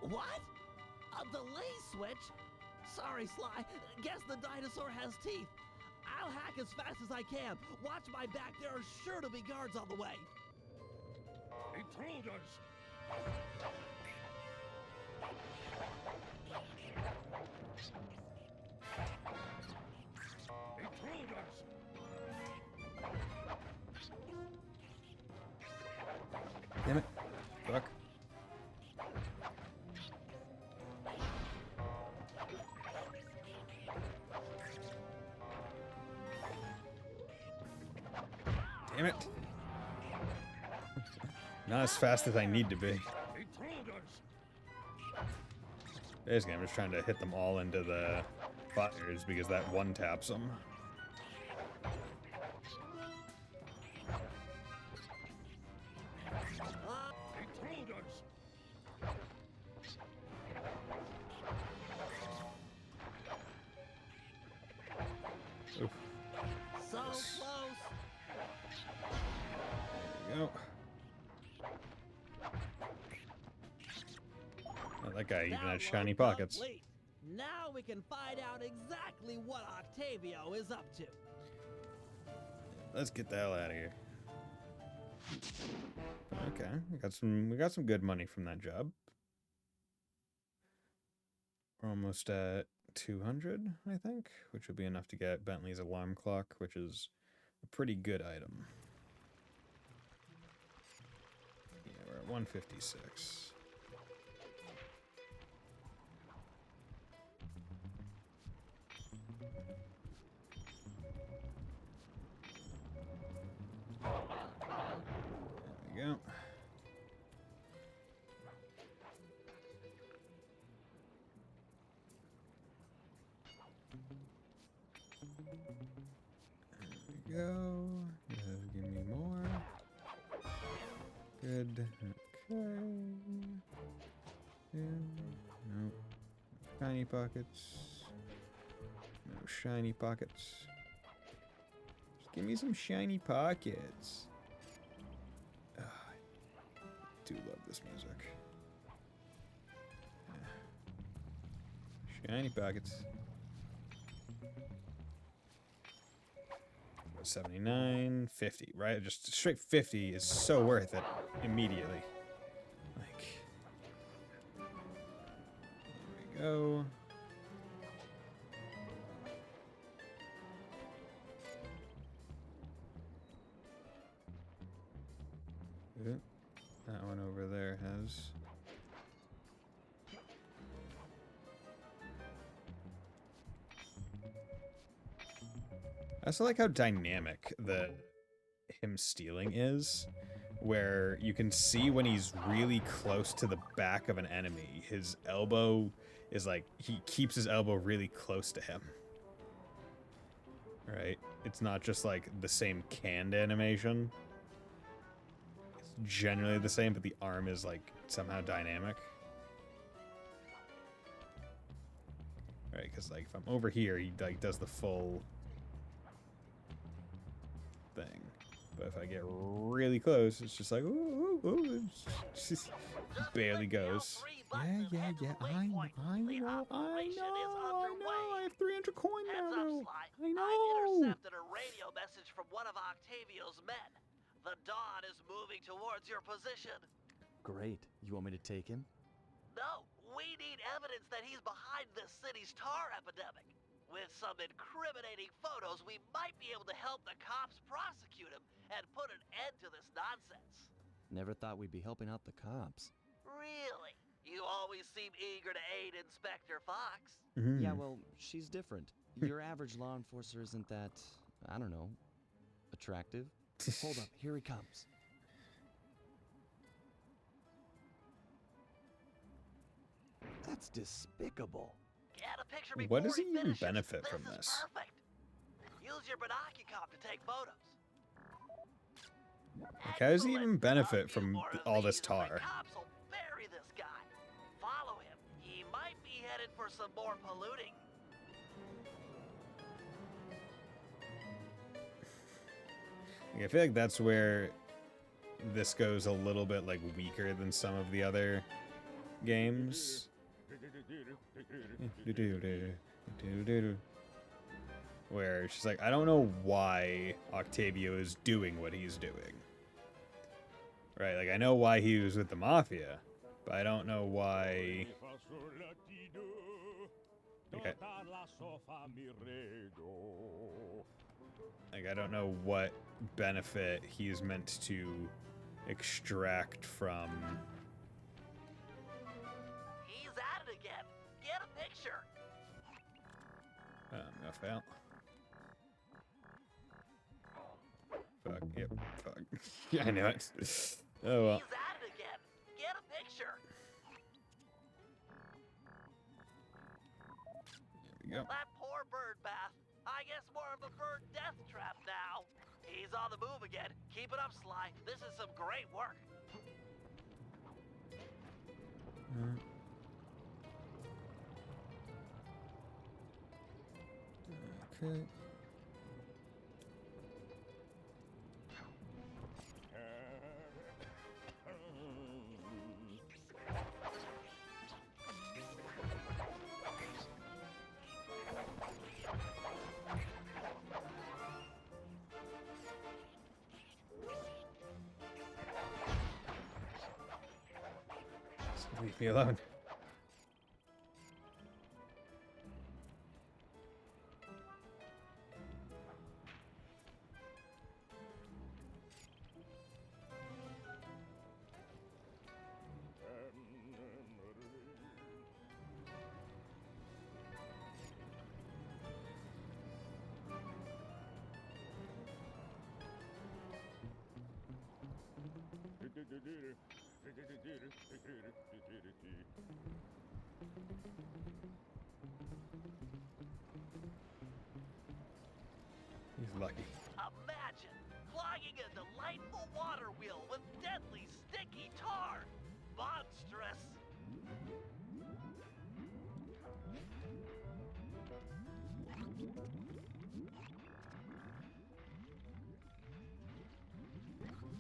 What? A delay switch? Sorry, Sly. Guess the dinosaur has teeth. I'll hack as fast as I can. Watch my back. There are sure to be guards on the way. Intruders! Intruders! Damn it. Fuck. Damn it. Not as fast as I need to be. Intruders! Basically, I'm just trying to hit them all into the fires because that one taps them. Intruders! Oof. So close. There we go. Oh, that guy even has shiny Download pockets. complete. Now we can find out exactly what Octavio is up to. Let's get the hell out of here. Okay, we got some good money from that job. We're almost at 200, I think, which would be enough to get Bentley's alarm clock, which is a pretty good item. Yeah, we're at 156. There we go. There we go. Give me more. Good. Okay. Yeah. No. Shiny pockets. No shiny pockets. Just give me some shiny pockets. I do love this music. Shiny pockets. 79, 50, right? Just straight 50 is so worth it immediately. Like, there we go. Yeah, that one over there has. I also like how dynamic him stealing is, where you can see when he's really close to the back of an enemy, his elbow is like, he keeps his elbow really close to him. Right? It's not just like the same canned animation. It's generally the same, but the arm is like somehow dynamic. Right, because like if I'm over here, he like does the full thing, but if I get really close, it's just like ooh, it just barely goes. Yeah. I know. I have 300 coin now. Though. I know. I've intercepted a radio message from one of Octavio's men. The Dawn is moving towards your position. Great. You want me to take him? No, we need evidence that he's behind this city's tar epidemic. With some incriminating photos, we might be able to help the cops prosecute him and put an end to this nonsense. Never thought we'd be helping out the cops. Really? You always seem eager to aid Inspector Fox. Yeah, well, she's different. Your average law enforcer isn't that, I don't know, attractive. Hold up, here he comes. That's despicable. Get a picture What before does he even finishes. benefit from This this? is perfect. Use your binocular to take photos. Like, how does he even benefit from all this tar? The cops will bury this guy. Follow him. He might be headed for some more polluting. I feel like that's where this goes a little bit like weaker than some of the other games. Where she's like, I don't know why Octavio is doing what he's doing. Right, like I know why he was with the mafia, but I don't know why. Okay. Like I don't know what benefit he's meant to extract from. He's at it again. Get a picture. I'm gonna fail. Fuck, yep, fuck. Yeah, I knew it. Oh well. He's at it again. Get a picture. There we go. That poor bird bath. I guess more of a bird death trap now. He's on the move again. Keep it up, Sly. This is some great work. Okay. Leave me alone. He's lucky. Imagine clogging a delightful water wheel with deadly sticky tar. Monstrous.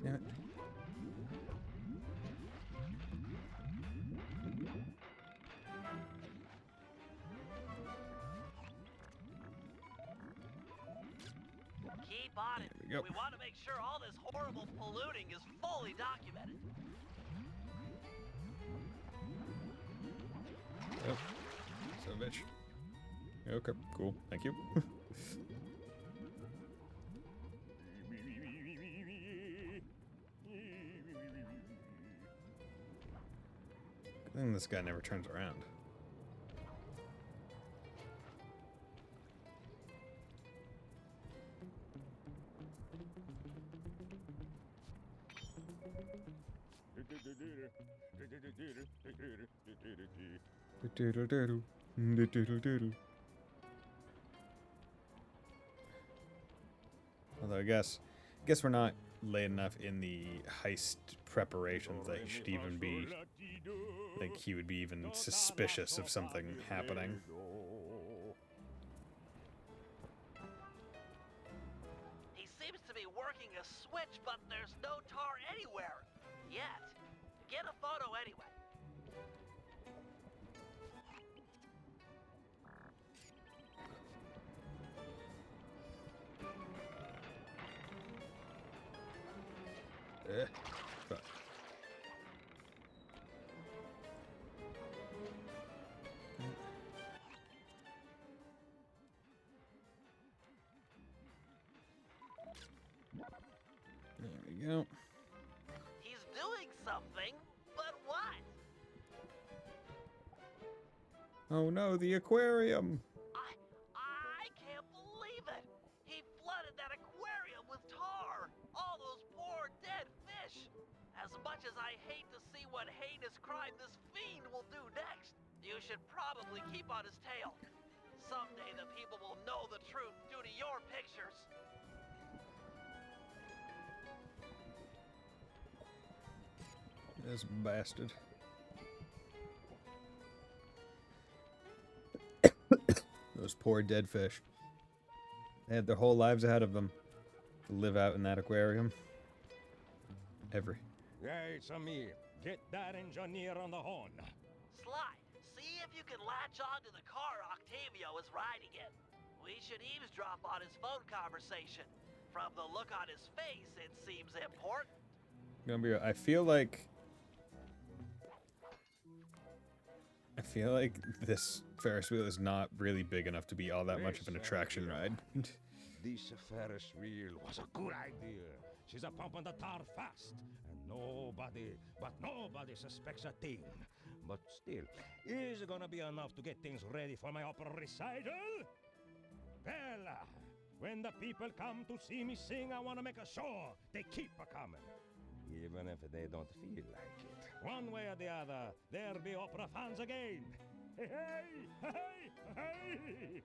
Damn it. Keep on it. There we go. We want to make sure all this horrible polluting is fully documented. Oh, son of a bitch. Okay, cool. Thank you. Good thing this guy never turns around. Although I guess we're not late enough in the heist preparations that he should even be, like he would be even suspicious of something happening. He seems to be working a switch, but there's no tar anywhere yet. Get a photo anyway. Fuck. you go. He's doing something, but what? Oh no, the aquarium! I can't believe it! He flooded that aquarium with tar! All those poor dead fish! As much as I hate to see what heinous crime this fiend will do next, you should probably keep on his tail. Someday the people will know the truth due to your pictures. This bastard. Those poor dead fish. They had their whole lives ahead of them to live out in that aquarium. Yeah, it's a me. Get that engineer on the horn. Sly, see if you can latch on to the car Octavio is riding in. We should eavesdrop on his phone conversation. From the look on his face, it seems important. I feel like this Ferris wheel is not really big enough to be all that much of an attraction ride. This Ferris wheel was a good idea. She's a pumping the tar fast, and nobody suspects a thing. But still, is it gonna be enough to get things ready for my opera recital? Well, when the people come to see me sing, I want to make sure they keep a-coming. Even if they don't feel like it. One way or the other, there'll be opera fans again. Hey, hey, hey, hey.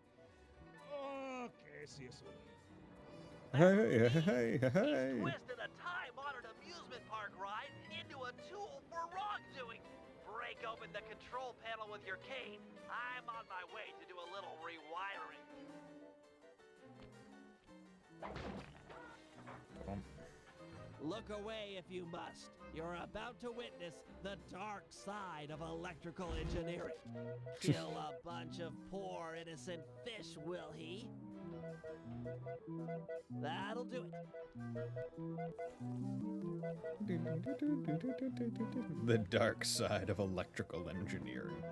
Okay, see you soon. Hey. He's twisted a time-honored amusement park ride into a tool for wrongdoing. Break open the control panel with your cane. I'm on my way to do a little rewiring. Look away if you must. You're about to witness the dark side of electrical engineering. Kill a bunch of poor innocent fish, will he? That'll do it. The dark side of electrical engineering.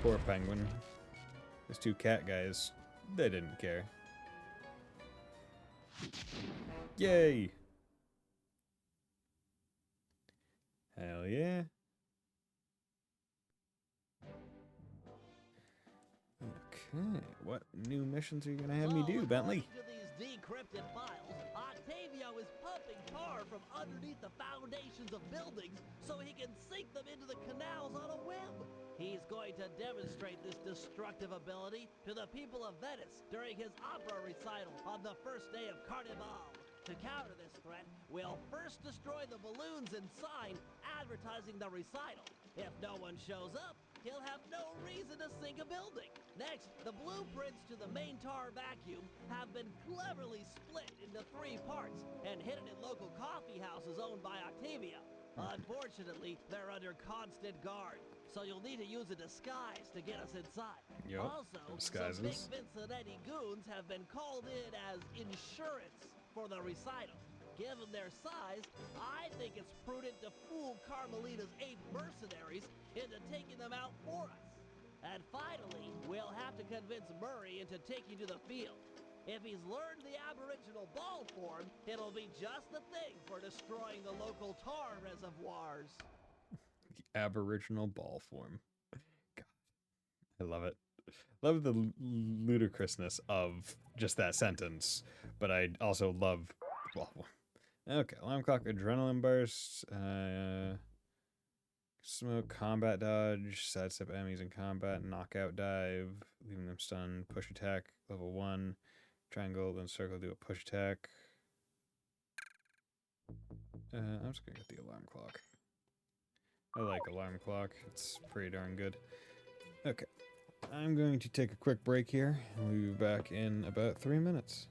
Poor penguin. Those two cat guys, they didn't care. Yay! Hell yeah. Okay, what new missions are you gonna have me do, Bentley? According to these decrypted files, Octavio is pumping tar from underneath the foundations of buildings so he can sink them into the canals on a whim. He's going to demonstrate this destructive ability to the people of Venice during his opera recital on the first day of Carnival. To counter this threat, we'll first destroy the balloons and sign advertising the recital. If no one shows up, he'll have no reason to sink a building. Next, the blueprints to the main tar vacuum have been cleverly split into 3 parts and hidden in local coffee houses owned by Octavio. Unfortunately, they're under constant guard, so you'll need to use a disguise to get us inside. Yep, Also, disguises. some big Vincinetti goons have been called in as insurance for the recital. Given their size, I think it's prudent to fool Carmelita's 8 mercenaries into taking them out for us. And finally, we'll have to convince Murray into taking to the field. If he's learned the aboriginal ball form, it'll be just the thing for destroying the local tar reservoirs. The aboriginal ball form. God, I love it. Love the ludicrousness of just that sentence, but I also love ball form. Okay, alarm clock, adrenaline burst, smoke, combat dodge, sidestep enemies in combat, knockout dive, leaving them stunned, push attack, level 1, triangle, then circle, do a push attack. I'm just gonna get the alarm clock. I like alarm clock, it's pretty darn good. Okay, I'm going to take a quick break here, and we'll be back in about 3 minutes.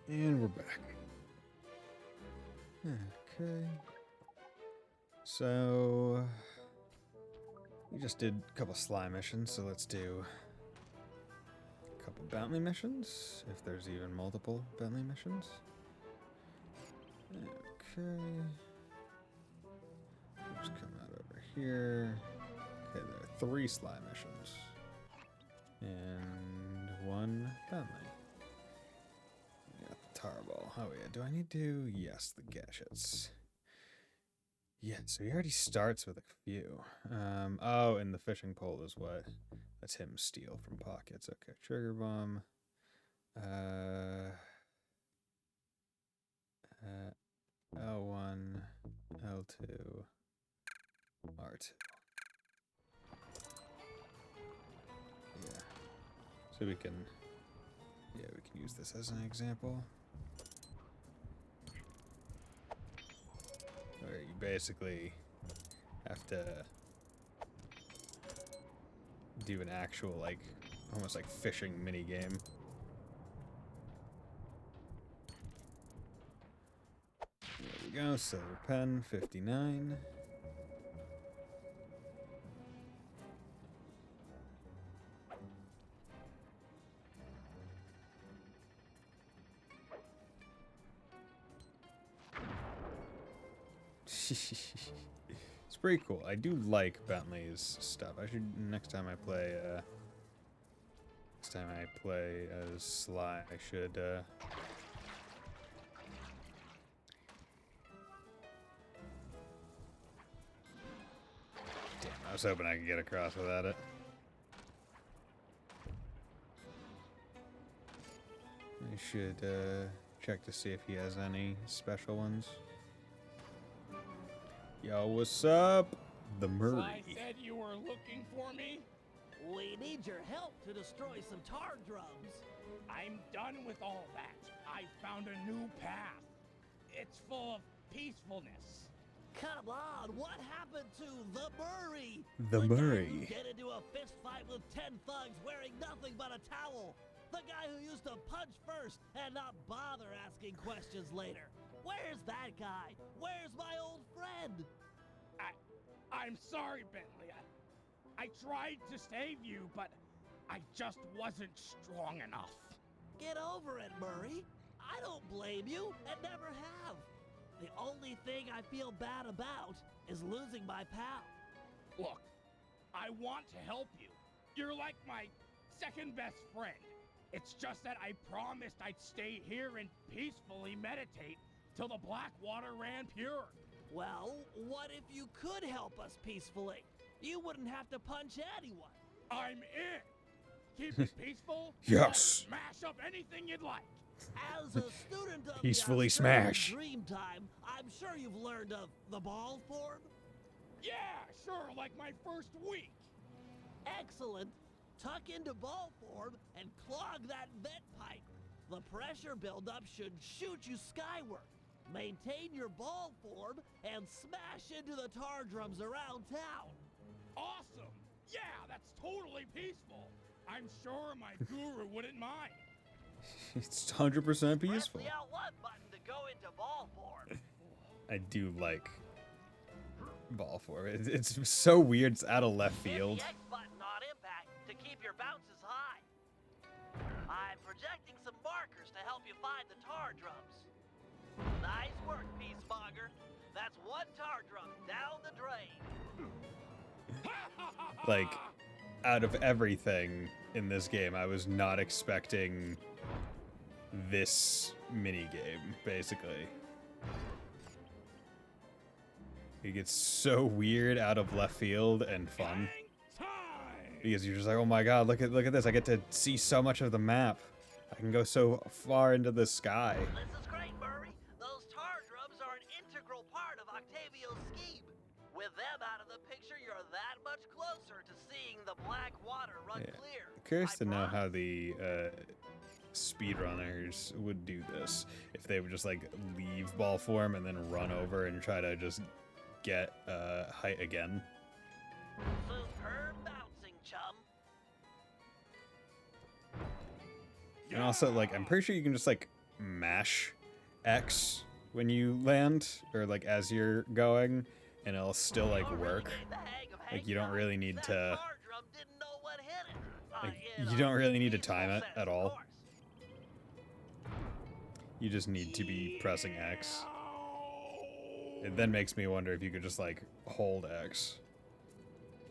And we're back. Okay. So we just did a couple slime missions, so let's do a couple Bentley missions, if there's even multiple Bentley missions. Okay. Just come out over here. Okay, there are 3 slime missions. And 1 Bentley. Tarball. Oh yeah, do I need to? Yes, the gadgets. Yeah, so he already starts with a few. Oh, and the fishing pole is what lets him steal from pockets. Okay, trigger bomb. L1, L2, R2. Yeah. So we can use this as an example. Where you basically have to do an actual, like, almost like fishing mini game. There we go, silver pen, 59. It's pretty cool. I do like Bentley's stuff. I should next time I play as Sly, I should damn, I was hoping I could get across without it. I should check to see if he has any special ones. Yo, what's up? The Murray. I said you were looking for me? We need your help to destroy some tar drums. I'm done with all that. I found a new path. It's full of peacefulness. Come on, what happened to the Murray? The guy Murray. who get into a fist fight with 10 thugs wearing nothing but a towel. The guy who used to punch first and not bother asking questions later. Where's that guy? Where's my old friend? I'm sorry, Bentley. I tried to save you, but I just wasn't strong enough. Get over it, Murray. I don't blame you and never have. The only thing I feel bad about is losing my pal. Look, I want to help you. You're like my second best friend. It's just that I promised I'd stay here and peacefully meditate till the black water ran pure. Well, what if you could help us peacefully? You wouldn't have to punch anyone. I'm in. Keep it peaceful. Yes. Smash up anything you'd like. As a student of Peacefully the Australian smash. Dreamtime, I'm sure you've learned of the ball form. Yeah, sure, like my first week. Excellent. Tuck into ball form and clog that vent pipe. The pressure buildup should shoot you skyward. Maintain your ball form and smash into the tar drums around town. Awesome. Yeah, that's totally peaceful. I'm sure my guru wouldn't mind. It's 100% peaceful. Press the L1 button to go into ball form. I do like ball form. It's so weird. It's out of left field. Hit the X button on impact to keep your bounces high. I'm projecting some markers to help you find the tar drums. Nice work, Peacemogger. That's one tar drum down the drain. Like, out of everything in this game, I was not expecting this minigame, basically. It gets so weird out of left field and fun. Because you're just like, oh my god, look at this. I get to see so much of the map. I can go so far into the sky. This is great, Murray. Those tar drums are an integral part of Octavio's scheme. With them out of the picture, you're that much closer to seeing the black water run clear. Curious to know how the speedrunners would do this. If they would just like leave ball form and then run over and try to just get height again. Superb bouncing, chum. And also, like, I'm pretty sure you can just like mash X when you land, or like as you're going, and it'll still like work. Like, you don't really need to. Like, you don't really need to time it at all. You just need to be pressing X. It then makes me wonder if you could just like hold X,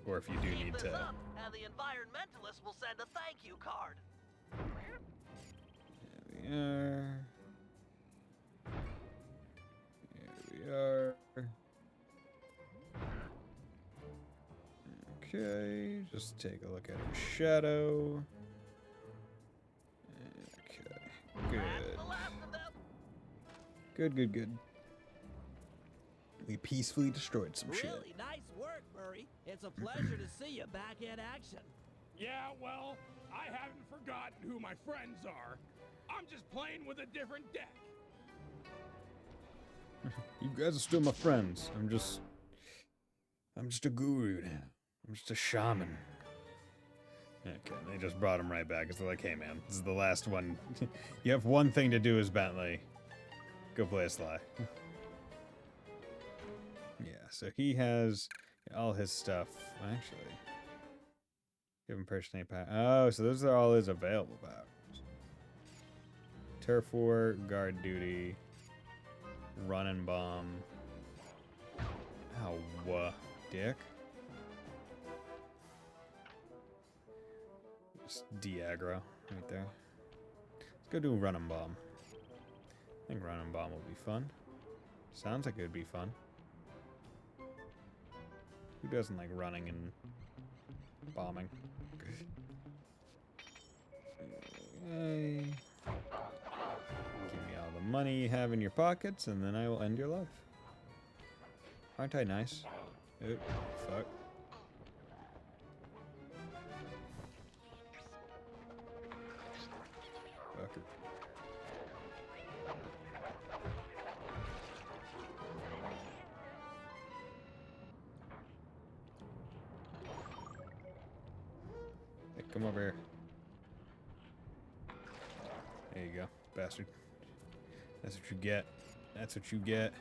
or if you do need to. And the environmentalist will send a thank you card. There we are. Okay, just take a look at her shadow. Okay, good. Good. We peacefully destroyed some shit. Really nice work, Murray. It's a pleasure to see you back in action. Yeah, well, I haven't forgotten who my friends are. I'm just playing with a different deck. You guys are still my friends. I'm just a guru now. I'm just a shaman. Okay, they just brought him right back. It's like, hey man, this is the last one. You have one thing to do as Bentley. Go play a Sly. Yeah, so he has all his stuff. Actually, give him personate power. Oh, so those are all his available powers. Turf War, Guard Duty, Run and Bomb. Ow, dick. Just de-aggro right there. Let's go do Run and Bomb. I think Run and Bomb will be fun. Sounds like it would be fun. Who doesn't like running and bombing? Hey. Give me all the money you have in your pockets, and then I will end your life. Aren't I nice? Oop, fuck. Fucker. Hey, come over here. There you go, bastard. That's what you get. That's what you get.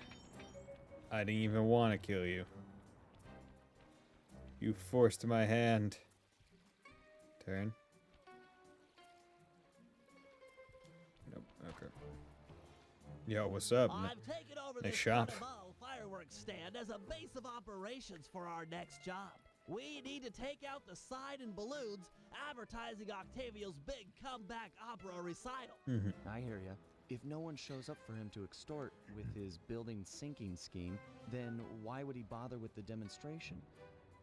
I didn't even want to kill you. You forced my hand. Turn. Nope, okay. Yo, what's up? I've taken over Nice this shop. Carnival fireworks stand as a base of operations for our next job. We need to take out the sign and balloons advertising Octavio's big comeback opera recital. I hear ya. If no one shows up for him to extort with his building sinking scheme, then why would he bother with the demonstration?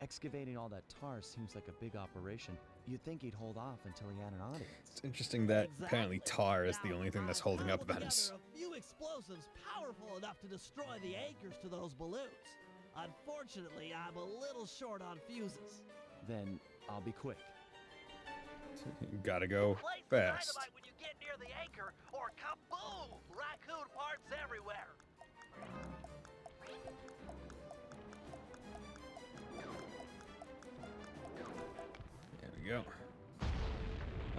Excavating all that tar seems like a big operation. You'd think he'd hold off until he had an audience. It's interesting that apparently tar is the only thing that's holding up events. A few explosives powerful enough to destroy the anchors to those balloons. Unfortunately, I'm a little short on fuses. Then I'll be quick. Gotta go fast. Dynamite when you get near the anchor, or kaboom! Raccoon parts everywhere. There we go.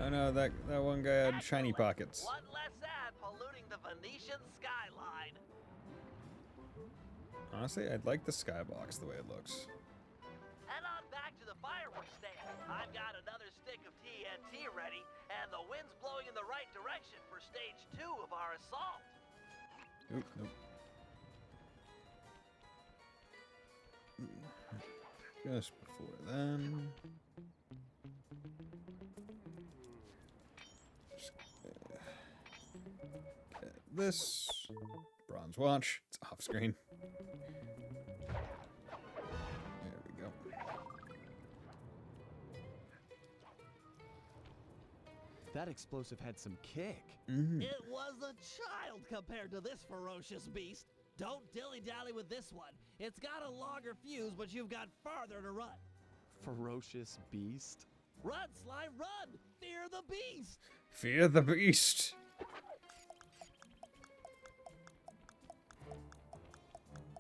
Oh no, that one guy had shiny pockets. One less ad polluting the Venetian skyline. Honestly, I'd like the skybox the way it looks. Head on back to the fireworks stand. I've got another stick of TNT ready, and the wind's blowing in the right direction for stage 2 of our assault. Oop, nope. Just before then. Just get this bronze watch. It's off screen. There we go. That explosive had some kick. It was a child compared to this ferocious beast. Don't dilly-dally with this one. It's got a longer fuse, but you've got farther to run. Ferocious beast? Run, Sly, run! Fear the beast! Fear the beast!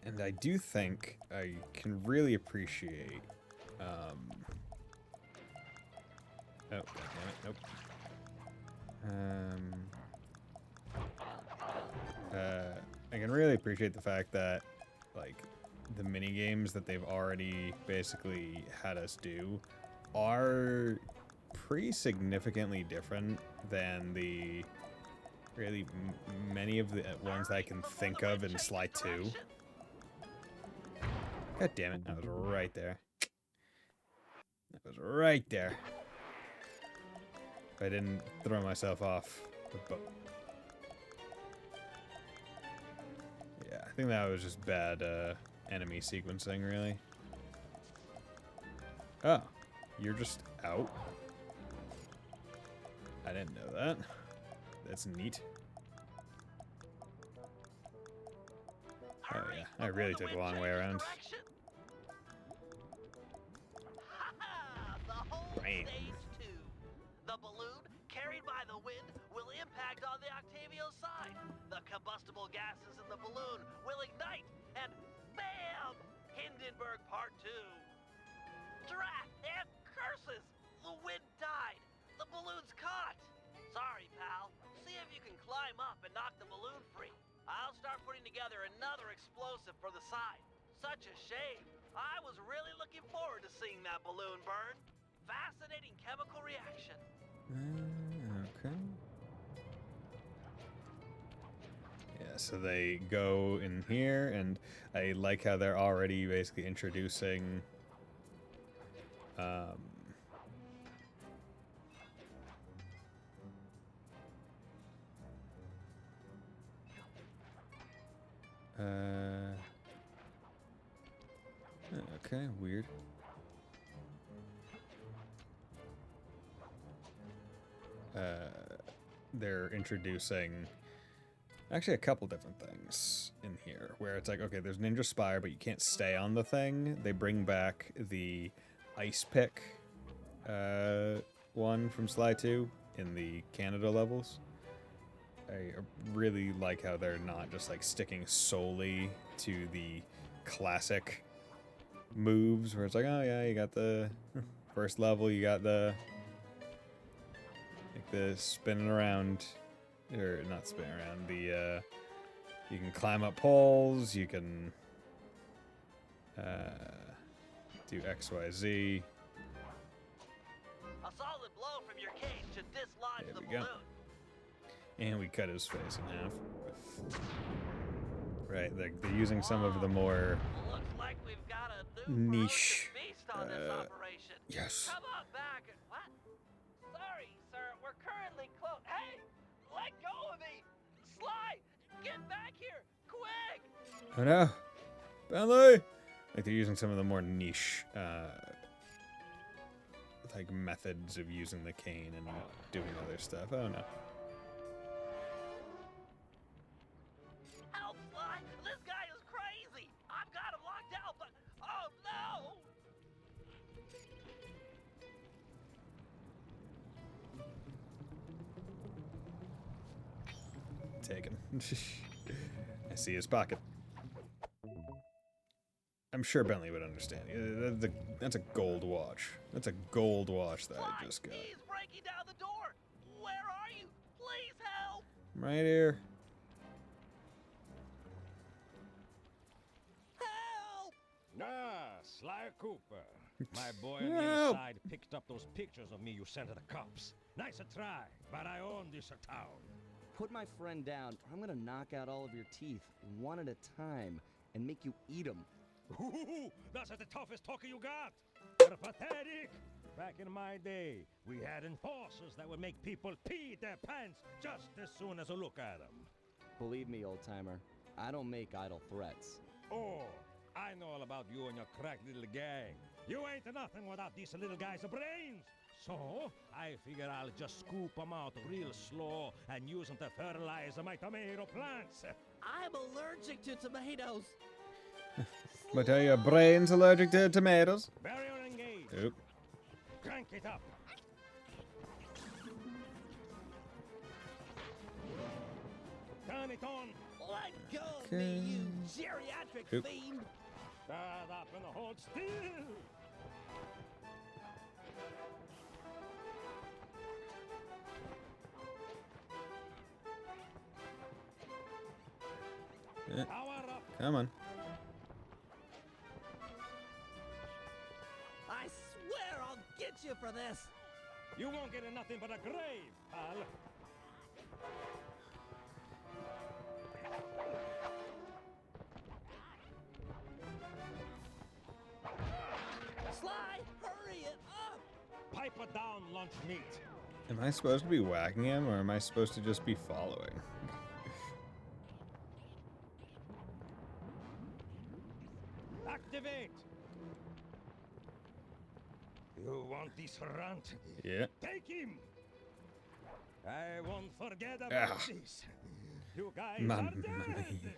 And I do think I can really appreciate, oh, damn it, nope. I can really appreciate the fact that, like, the mini games that they've already basically had us do are pretty significantly different than the really many of the ones that I can think of in Sly 2. God damn it, that was right there. That was right there. If I didn't throw myself off the boat. Yeah, I think that was just bad enemy sequencing, really. Oh, you're just out? I didn't know that. That's neat. Oh yeah, I really took a long way around. Bam. Stage 2. The balloon, carried by the wind, will impact on the Octavio side. The combustible gases in the balloon will ignite, and bam! Hindenburg Part 2. Drat and curses! The wind died. The balloon's caught. Sorry, pal. See if you can climb up and knock the balloon free. I'll start putting together another explosive for the side. Such a shame. I was really looking forward to seeing that balloon burn. Fascinating chemical reaction. Okay. Yeah, so they go in here, and I like how they're already basically introducing okay, weird. They're introducing actually a couple different things in here where it's like, okay, there's Ninja Spire, but you can't stay on the thing. They bring back the ice pick one from Sly 2 in the Canada levels. I really like how they're not just like sticking solely to the classic moves where it's like, oh yeah, you got the first level, you got the the spinning around, or not spinning around, the you can climb up poles, you can do XYZ. A solid blow from your cage to dislodge There the we balloon. Go. And we cut his face in half. Right, they're using some of the more Looks like we've got a new niche. beast on this operation. Yes. Come on back. What? Sorry, sir. We're currently closed. Hey, let go of me. Sly, get back here, quick. Oh no, Bentley! Like they're using some of the more niche, like methods of using the cane and doing other stuff. Oh no. Help, Sly! This guy is crazy! I've got him locked out, but oh no! Taken. I see his pocket. I'm sure Bentley would understand. That's a gold watch. That's a gold watch that I just got. He's breaking down the door! Where are you? Please help! I'm right here. Help! Ah, Sly Cooper. My boy on the inside picked up those pictures of me you sent to the cops. Nice a try, but I own this town. Put my friend down, or I'm gonna knock out all of your teeth, one at a time, and make you eat them. Ooh, that's the toughest talker you got. You're pathetic. Back in my day, we had enforcers that would make people pee their pants just as soon as a look at them. Believe me, old-timer, I don't make idle threats. Oh, I know all about you and your crack little gang. You ain't nothing without these little guys' brains. So, I figure I'll just scoop them out real slow and use them to fertilize my tomato plants. I'm allergic to tomatoes. But are your brains allergic to tomatoes? Barrier engaged. Oop. Crank it up. Turn it on. Let go of me, you geriatric fiend. Stand up and hold still. Power up. Come on. I swear I'll get you for this. You won't get nothing but a grave, pal. Sly, hurry it up! Pipe it down, lunch meat. Am I supposed to be whacking him, or am I supposed to just be following? Activate. You want this runt? Yeah. Take him. I won't forget about this. You guys are dead.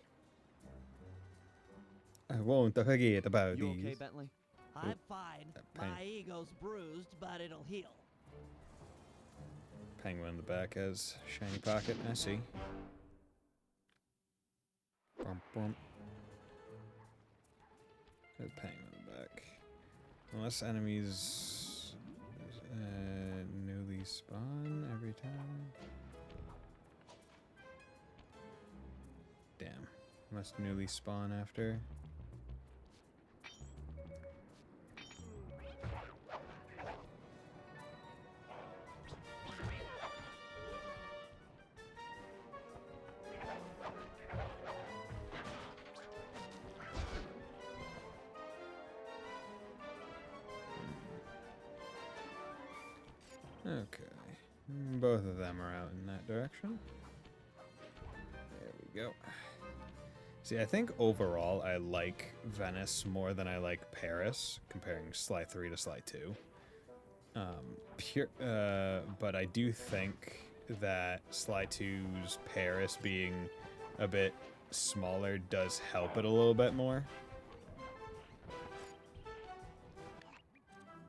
I won't forget about You these. okay, Bentley? I'm fine. My ego's bruised, but it'll heal. Penguin in the back has shiny pocket. I see. Bump, bump. There's penguin in the back. Unless enemies newly spawn every time. Damn. Must newly spawn after. Okay. Both of them are out in that direction. There we go. See, I think overall I like Venice more than I like Paris, comparing Sly 3 to Sly 2. But I do think that Sly 2's Paris being a bit smaller does help it a little bit more.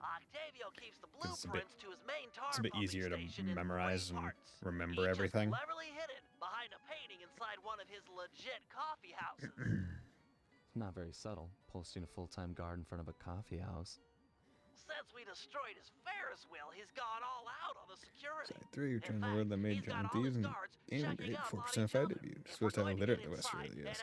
Octavio keeps the blueprints to his main It's a bit easier to memorize and remember Each everything. is cleverly hidden behind a painting inside one of his legit coffee houses. Not very subtle, posting a full-time guard in front of a coffee house. Since we destroyed his Ferris wheel, he's gone all out on the security. Side 3, return the world that made John Thieves and gain a great 4% fighter view. Supposed to have a litter in the West, really, yes.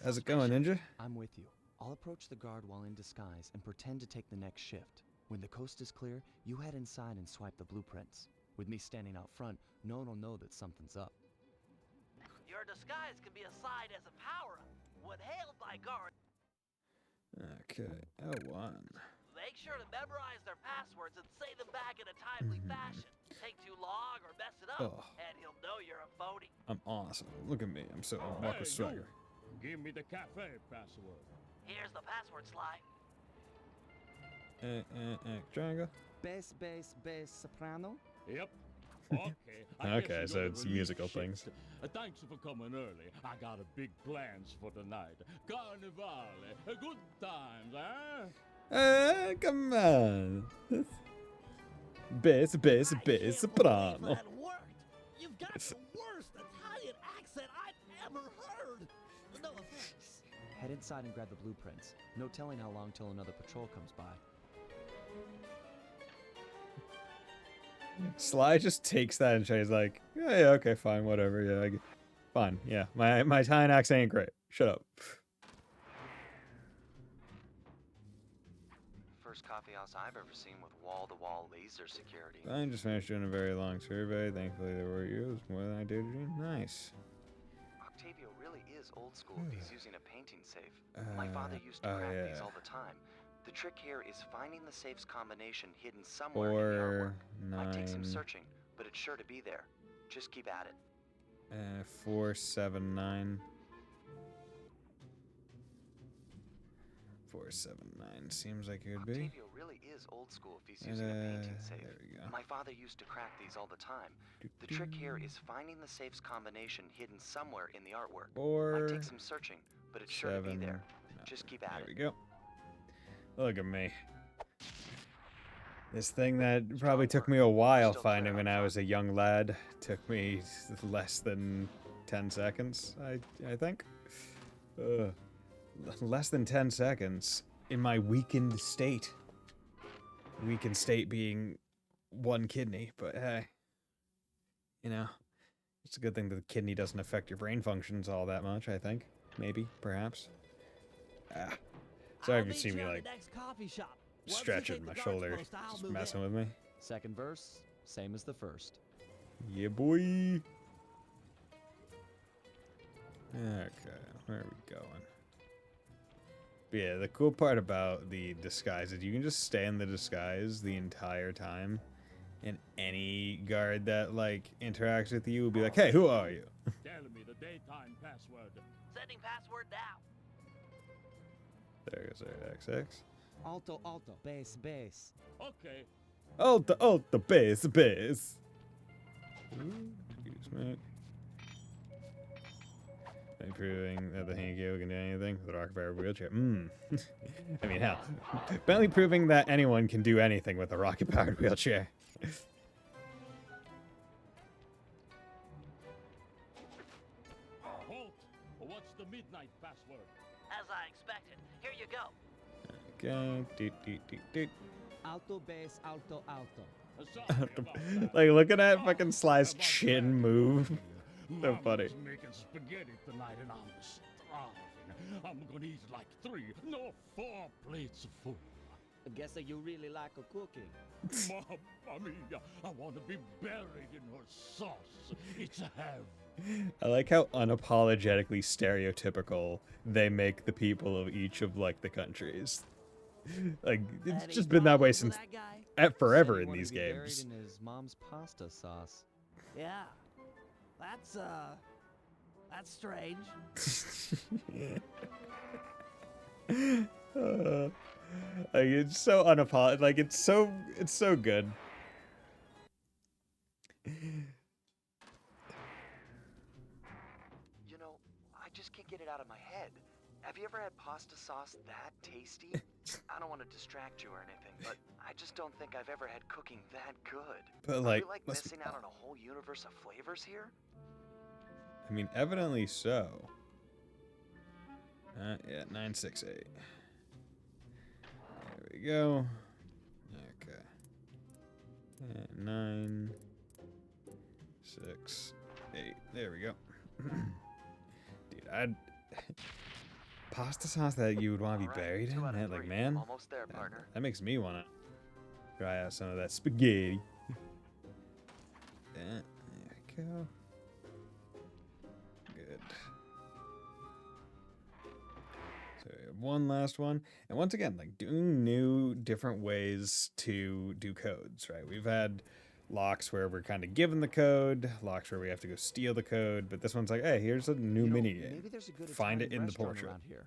How's it going, Ninja? I'm with you. I'll approach the guard while in disguise and pretend to take the next shift. When the coast is clear, you head inside and swipe the blueprints. With me standing out front, no one will know that something's up. Your disguise can be assigned as a power-up. When hailed by guards, Okay, L1. make sure to memorize their passwords and say them back in a timely fashion. Take too long or mess it up, and he'll know you're a phony. I'm awesome. Look at me. I'm walk with swagger. Give me the cafe password. Here's the password, Sly. Triangle. Bass, bass, bass, soprano? Yep. Okay. Okay, so it's musical things. Thanks for coming early. I got a big plans for tonight. Carnivale. Good times, huh? Come on. Bass, bass, bass, soprano. That worked. You've got the worst Italian accent I've ever heard. No offense. Head inside and grab the blueprints. No telling how long till another patrol comes by. Sly just takes that and she's like, yeah, okay, fine, whatever, yeah, fine, yeah. My Italian accent ain't great. Shut up. First coffee house I've ever seen with wall-to-wall laser security. I just finished doing a very long survey. Thankfully, there were you. It was more than I did. Nice. Octavio really is old school if he's using a painting safe. My father used to crack these all the time. The trick here is finding the safe's combination hidden somewhere in the artwork. Might take some searching, but it's sure to be there. Just keep at it. 479. 479 seems like it would be. Octavio really is old school if he's using a painting safe. There we go. My father used to crack these all the time. The trick here is finding the safe's combination hidden somewhere in the artwork. Might take some searching, but it's sure to be there. Just keep at it. There we go. Look at me. This thing that probably took me a while finding when I was a young lad took me less than 10 seconds, I think. Less than 10 seconds in my weakened state. Weakened state being one kidney, but hey. You know, it's a good thing that the kidney doesn't affect your brain functions all that much, I think. Maybe, perhaps. Sorry if you see me, like, stretching my shoulder, just messing with me. Second verse, same as the first. Yeah, boy. Okay, where are we going? But yeah, the cool part about the disguise is you can just stay in the disguise the entire time, and any guard that, like, interacts with you will be like, hey, who are you? Tell me the daytime password. Sending password now. There goes our XX. Alto, alto, bass, bass. Okay. Alto, alto, bass, bass. Excuse me. Proving that the Hankyo can do anything with a rocket-powered wheelchair. I mean, hell. Bentley proving that anyone can do anything with a rocket-powered wheelchair. Halt! What's the midnight password? As I expected. Here you go. Okay. Doot, doot, doot, doot. Alto, bass, alto, alto. Like, looking at fucking Sly's chin move. So funny. Making spaghetti tonight and I'm starving. I'm gonna eat like 3, no 4 plates of food. I guess that you really like a cooking. Mamma mia, I want to be buried in her sauce. It's a heaven. I like how unapologetically stereotypical they make the people of each of, like, the countries. Like, it's just been that way since forever in these games. Buried in his mom's pasta sauce. Yeah. That's strange. Like, it's so unapologetic. Like, it's so good. You know, I just can't get it out of my head. Have you ever had pasta sauce that tasty? I don't want to distract you or anything, but I just don't think I've ever had cooking that good. But, like, are we, like, missing out on a whole universe of flavors here? I mean, evidently so. Yeah, 968. There we go. Okay. 9, 6, 8. There we go. Dude, pasta sauce that you would want to be buried in? That, like, man, almost there, partner. That makes me want to try out some of that spaghetti. There we go. Good. So we have one last one. And once again, like, doing new, different ways to do codes, right? We've had locks where we're kind of given the code, locks where we have to go steal the code. But this one's like, hey, here's a new mini game. Maybe there's a good Find it Italian in the restaurant portrait. around here.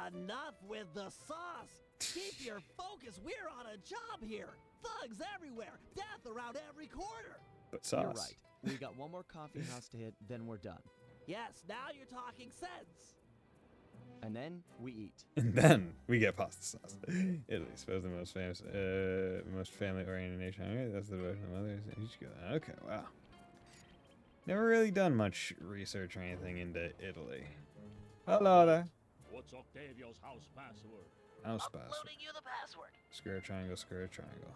Enough with the sauce! Keep your focus. We're on a job here. Thugs everywhere. Death around every corner. But sauce. You're right. We got one more coffee house to hit, then we're done. Yes, now you're talking sense. And then we eat. And then we get pasta sauce. Italy, suppose the most famous, most family-oriented nation. Okay, that's the devotion of others. Okay, wow. Never really done much research or anything into Italy. Hello there. What's Octavio's house password? House password. Uploading you the password. Square triangle, square triangle.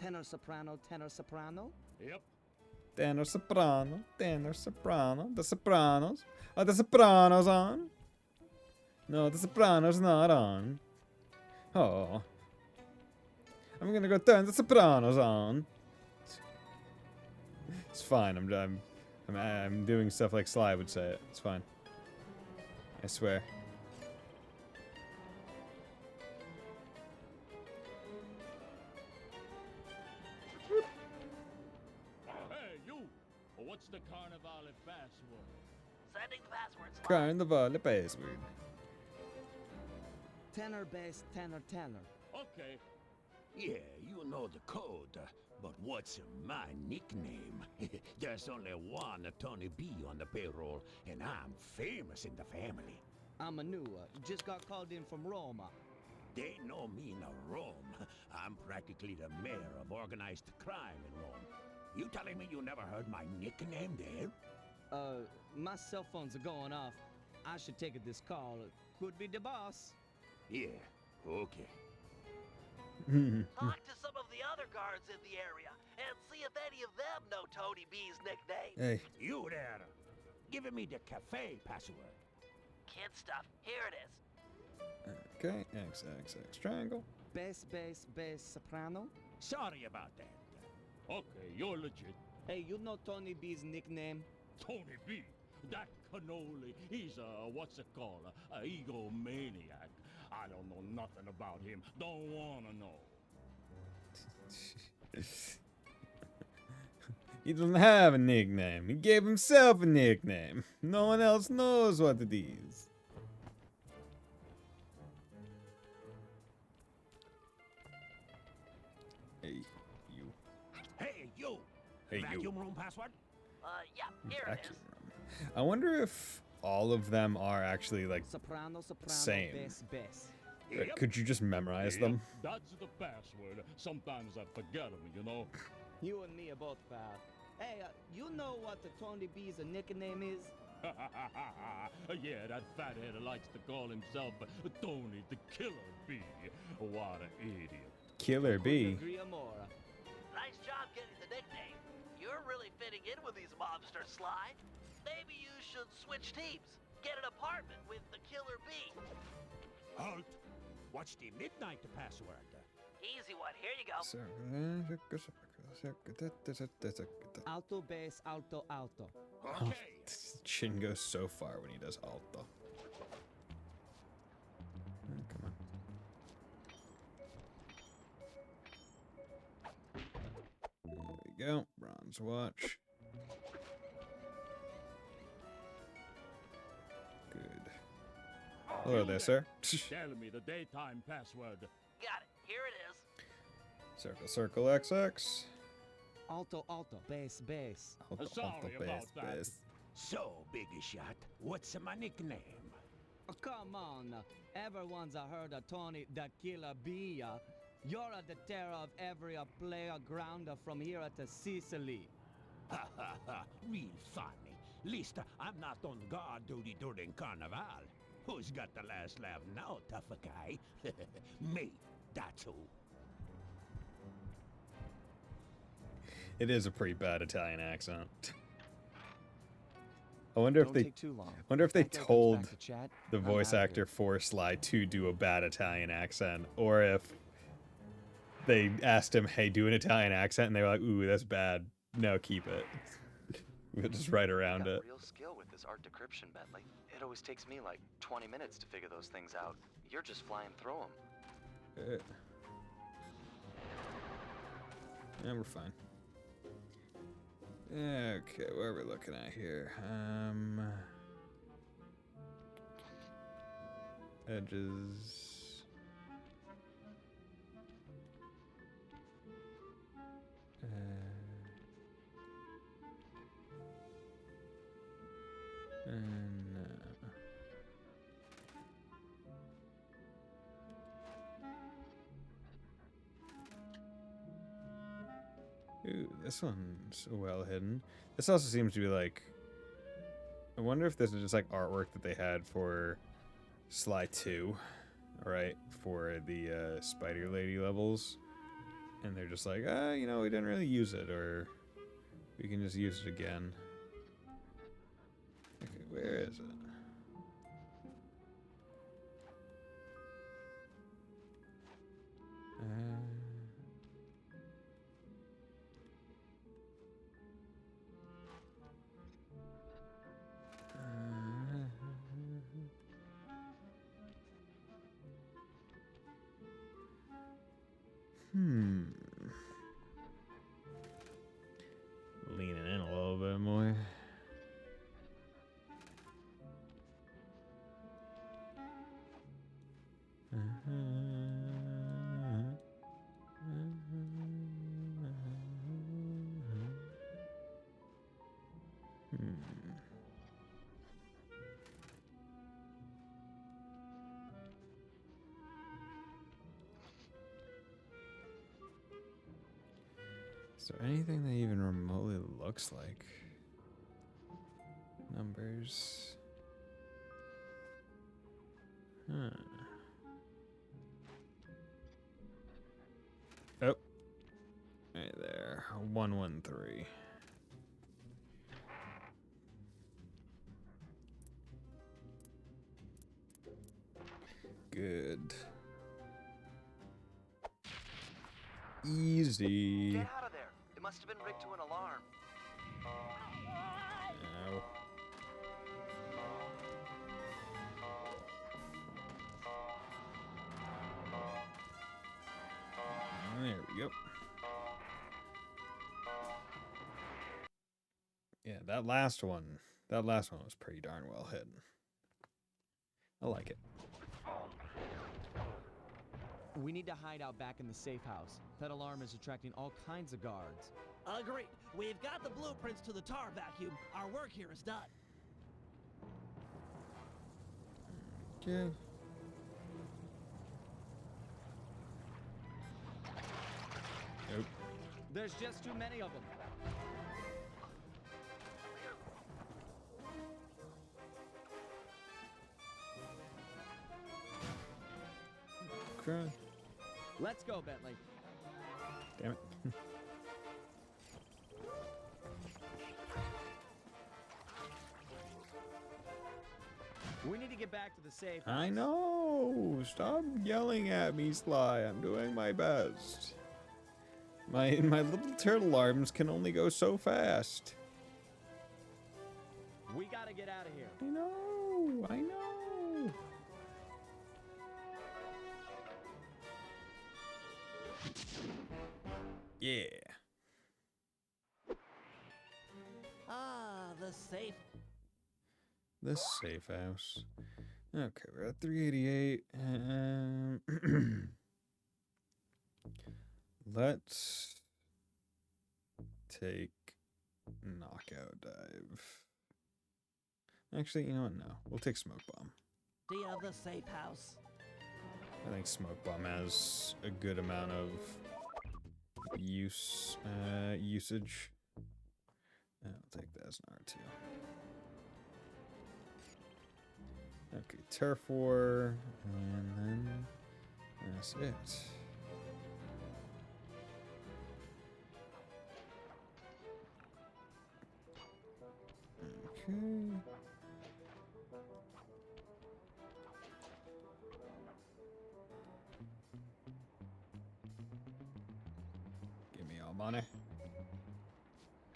Tenor soprano, tenor soprano? Yep. Tenor soprano, tenor soprano. The Sopranos. Are the Sopranos on? No, the Sopranos not on. Oh. I'm gonna go turn the Sopranos on. It's fine. I'm doing stuff like Sly would say it. It's fine. I swear. Hey, you! What's the Carnivale password? Sending the password slide. Carnivale password. Tenor, bass, tenor, tenor. Okay. Yeah, you know the code, but what's my nickname? There's only one Tony B on the payroll, and I'm famous in the family. I'm a new, just got called in from Roma. They know me in Rome. I'm practically the mayor of organized crime in Rome. You telling me you never heard my nickname there? My cell phones are going off. I should take this call. Could be the boss. Yeah, okay. Talk to some of the other guards in the area and see if any of them know Tony B's nickname. Hey. You there. Give me the cafe password. Kid stuff. Here it is. Okay, XXX triangle. Bass, bass, bass, soprano. Sorry about that. Okay, you're legit. Hey, you know Tony B's nickname? Tony B. That cannoli, he's a, what's it called, a egomaniac. I don't know nothing about him. Don't wanna know. He doesn't have a nickname. He gave himself a nickname. No one else knows what it is. Hey, you. Hey, you. Hey, Vacuum you. room password? Yeah, here it Vacuum is. room. I wonder if all of them are actually like Soprano, soprano, same. bass, bass. Right, could you just memorize them? That's the password. Sometimes I forget them, you know? You and me are both, pal. Hey, you know what the Tony B's nickname is? Yeah, that fathead likes to call himself Tony the Killer Bee. What an idiot. Killer Couldn't Bee. agree more. Nice job getting the nickname. You're really fitting in with these mobsters, Sly. Maybe you should switch teams. Get an apartment with the Killer Bee. Halt. What's the midnight password? Easy one. Here you go. Alto, bass, alto, alto. Okay. Chin goes so far when he does alto. Come on. There we go. Bronze watch. Good. Hello there, sir. Tell me the daytime password. Got it. Here it is. Circle, circle, XX. Alto, alto, bass, bass. Alto, Sorry alto, about bass, that. bass. So, Big Shot, what's my nickname? Oh, come on. Everyone's heard of Tony the Killer Bee. You're the terror of every playground from here to Sicily. Ha ha ha, real funny. Least I'm not on guard duty during Carnival. Who's got the last laugh now, tough guy? Me, that's who. It is a pretty bad Italian accent. I wonder if Don't they take too long. wonder if they That guy comes told back to chat, the I'm voice outta actor for Sly to do a bad Italian accent, or if they asked him, "Hey, do an Italian accent," and they were like, "Ooh, that's bad. No, keep it." We'll just write around You it. got real skill with this art decryption, Bentley. It always takes me like 20 minutes to figure those things out. You're just flying through them. Yeah, we're fine. Okay, what are we looking at here? Edges. Ooh, this one's well hidden. This also seems to be like... I wonder if this is just like artwork that they had for Sly 2, right? For the Spider Lady levels. And they're just like, you know, we didn't really use it, or we can just use it again. Okay, where is it? Leaning in a little bit more. Is there anything that even remotely looks like numbers? Huh. Oh. Right there. 113. Good. Easy. Get out of there. It must have been rigged to an alarm. Ow. There we go. Yeah, that last one was pretty darn well hidden. I like it. We need to hide out back in the safe house. That alarm is attracting all kinds of guards. Agreed. We've got the blueprints to the tar vacuum. Our work here is done. Okay. Nope. There's just too many of them. Okay. Let's go, Bentley. Damn it. We need to get back to the safe house. I know. Stop yelling at me, Sly. I'm doing my best. My little turtle arms can only go so fast. We gotta get out of here. I know. I know. Yeah. Ah, the safe. The safe house. Okay, we're at 388. Let's take knockout dive. Actually, you know what? No, we'll take smoke bomb. Of the safe house. I think smoke bomb has a good amount of usage. I'll take that as an R2. Okay, turf war, and then that's it. Okay. Give me all money.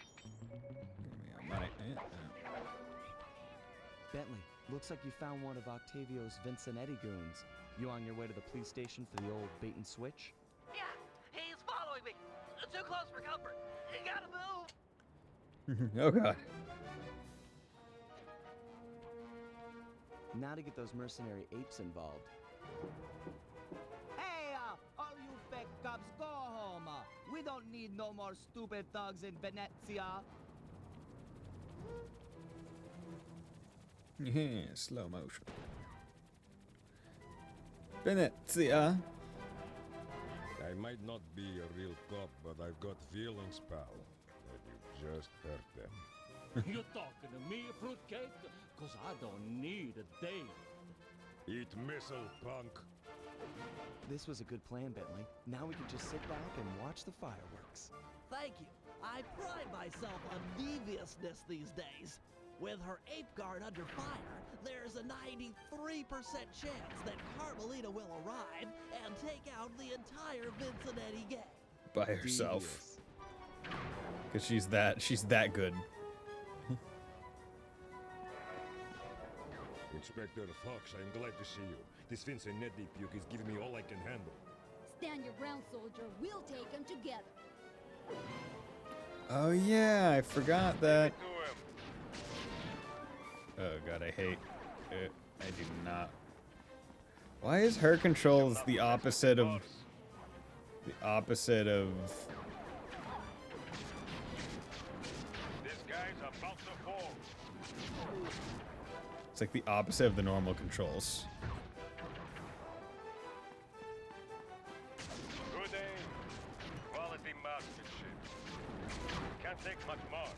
Give me all money. Bentley, looks like you found one of Octavio's Vincenetti goons. You on your way to the police station for the old bait and switch? Yeah, he's following following me. Too close for comfort. You gotta move. Oh god. Now to get those mercenary apes involved. Hey, all you fake cops, go home. We don't need no more stupid thugs in Venezia. Yeah, slow motion. Venezia. I might not be a real cop, but I've got feelings, pal. And you just hurt them. You talking to me, fruitcake? Cause I don't need a date. Eat missile, punk. This was a good plan, Bentley. Now we can just sit back and watch the fireworks. Thank you. I pride myself on deviousness these days. With her ape guard under fire, there's a 93% chance that Carmelita will arrive and take out the entire Vincenetti gang. By herself. Because she's that good. Inspector Fox, I'm glad to see you. This Vincenetti puke is giving me all I can handle. Stand your ground, soldier. We'll take them together. Oh yeah, I forgot that. Oh god, I hate it. I do not. Why is her controls the opposite of This guy's about to fall. It's like the opposite of the normal controls. Good aim. Quality marksmanship. Can't take much more.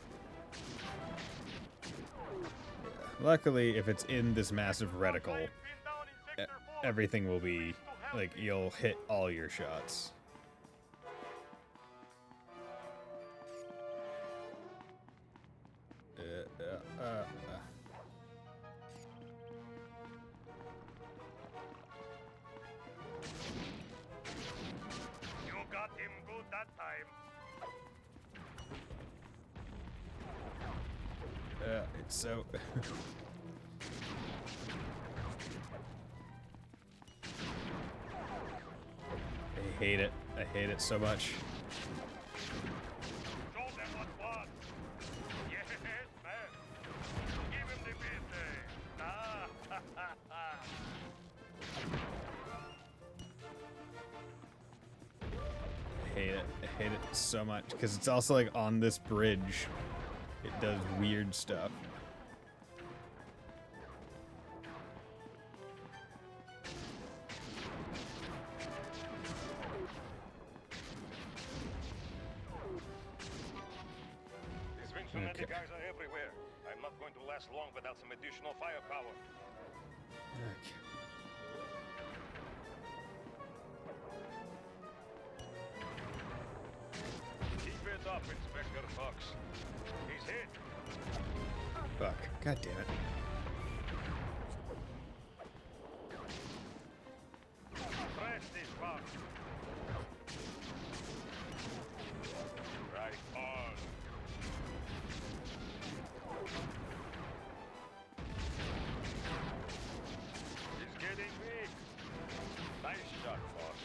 Luckily, if it's in this massive reticle, everything will be, like, you'll hit all your shots. You got him good that time. It's so... I hate it. I hate it so much. Show them what was. Yes, man. Give him the business. Ah, ha, ha, ha. I hate it. I hate it so much because it's also like on this bridge. It does weird stuff. These Vincenetti guys are everywhere. I'm not going to last long without some additional firepower. Okay. Keep it up, Inspector Fox. He's hit. Fuck. God damn it. Press this button. Right on. He's getting weak. Nice shot, Fox.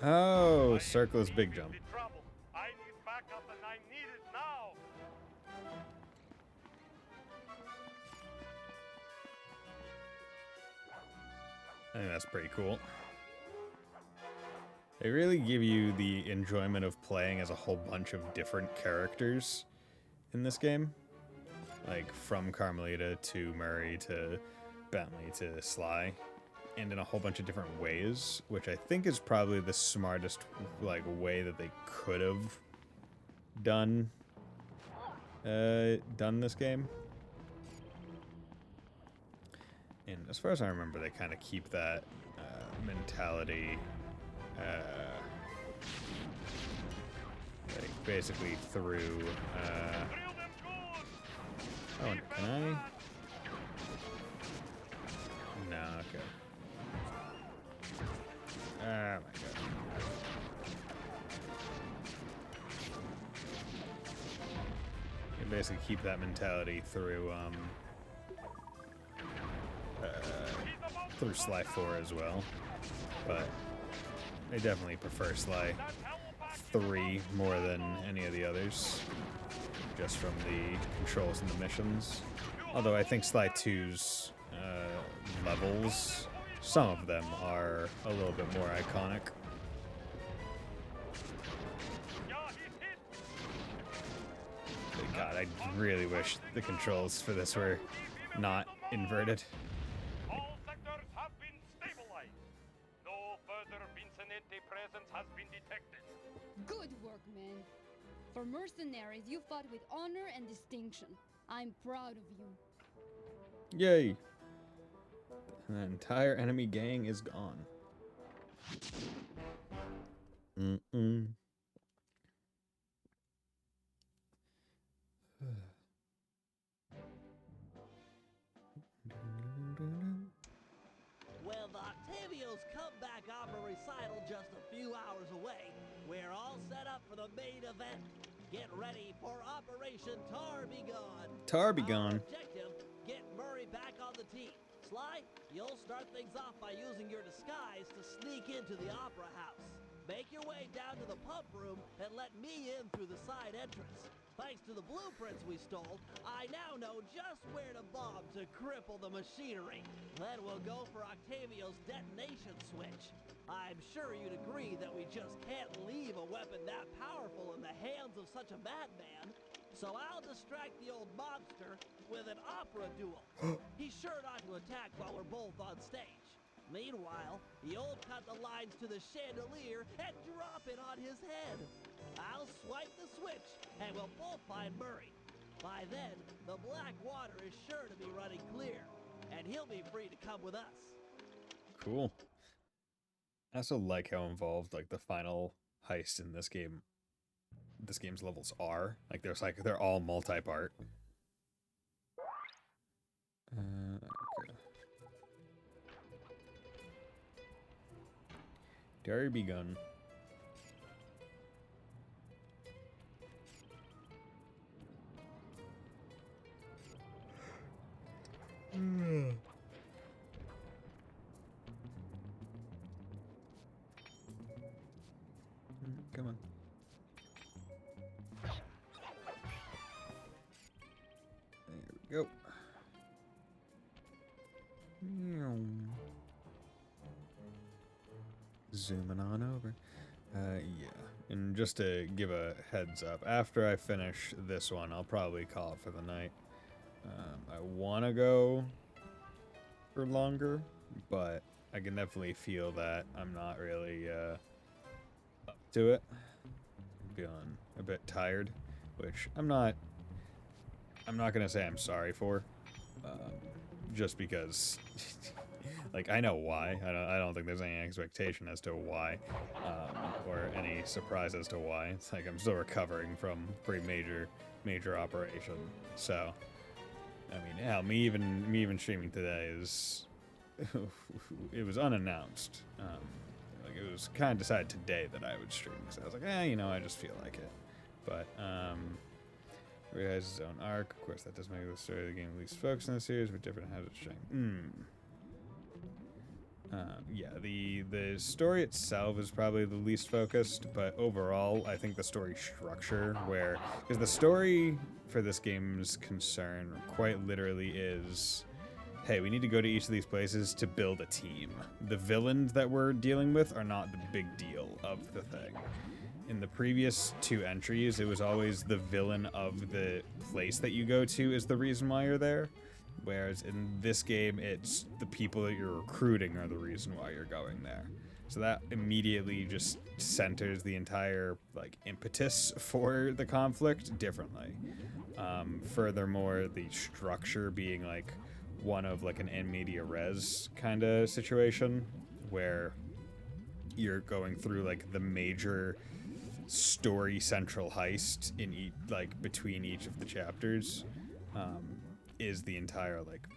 Oh, circle is big jump. In trouble. I need backup and I need it now. I think that's pretty cool. They really give you the enjoyment of playing as a whole bunch of different characters in this game. Like from Carmelita to Murray to Bentley to Sly. And in a whole bunch of different ways, which I think is probably the smartest like way that they could have done this game. And as far as I remember, they kind of keep that mentality like basically through oh, can I? No, okay. Oh my god. You basically keep that mentality through through Sly 4 as well. But I definitely prefer Sly 3 more than any of the others, just from the controls and the missions. Although I think Sly 2's levels, some of them are a little bit more iconic. But God, I really wish the controls for this were not inverted. All sectors have been stabilized. No further Vicinante presence has been detected. Good work, man. For mercenaries, you fought with honor and distinction. I'm proud of you. Yay! The entire enemy gang is gone. With Octavio's comeback opera recital just a few hours away, we're all set up for the main event. Get ready for Operation Tar Be Gone. Tar Be Gone. Our objective, get Murray back on the team. Sly, you'll start things off by using your disguise to sneak into the opera house. Make your way down to the pump room and let me in through the side entrance. Thanks to the blueprints we stole, I now know just where to bomb to cripple the machinery. Then we'll go for Octavio's detonation switch. I'm sure you'd agree that we just can't leave a weapon that powerful in the hands of such a madman. So I'll distract the old mobster with an opera duel. He's sure not to attack while we're both on stage. Meanwhile, you'll cut the lines to the chandelier and drop it on his head. I'll swipe the switch, and we'll both find Murray. By then, the black water is sure to be running clear, and he'll be free to come with us. Cool. I also like how involved like the final heist in this game. This game's levels are like they're all multi-part. Okay. Dare begun. Come on. There we go. Zooming on over. Yeah. And just to give a heads up, after I finish this one, I'll probably call it for the night. I want to go for longer, but I can definitely feel that I'm not really up to it. I'm feeling a bit tired, which I'm not gonna say I'm sorry for, just because like I know why. I don't think there's any expectation as to why, or any surprise as to why. It's like I'm still recovering from pretty major operation. So, I mean, hell, me even streaming today is it was unannounced. Like it was kind of decided today that I would stream because I was like, I just feel like it. But Ray has his own arc. Of course, that does make the story of the game at least focused in the series, but different has its strength. Yeah, the story itself is probably the least focused, but overall, I think the story structure, because the story for this game's concern quite literally is, hey, we need to go to each of these places to build a team. The villains that we're dealing with are not the big deal of the thing. In the previous 2 entries, it was always the villain of the place that you go to is the reason why you're there. Whereas in this game, it's the people that you're recruiting are the reason why you're going there. So that immediately just centers the entire like impetus for the conflict differently. Furthermore, the structure being like one of like an in media res kind of situation where you're going through like the major story central heist in between each of the chapters. Is the entire like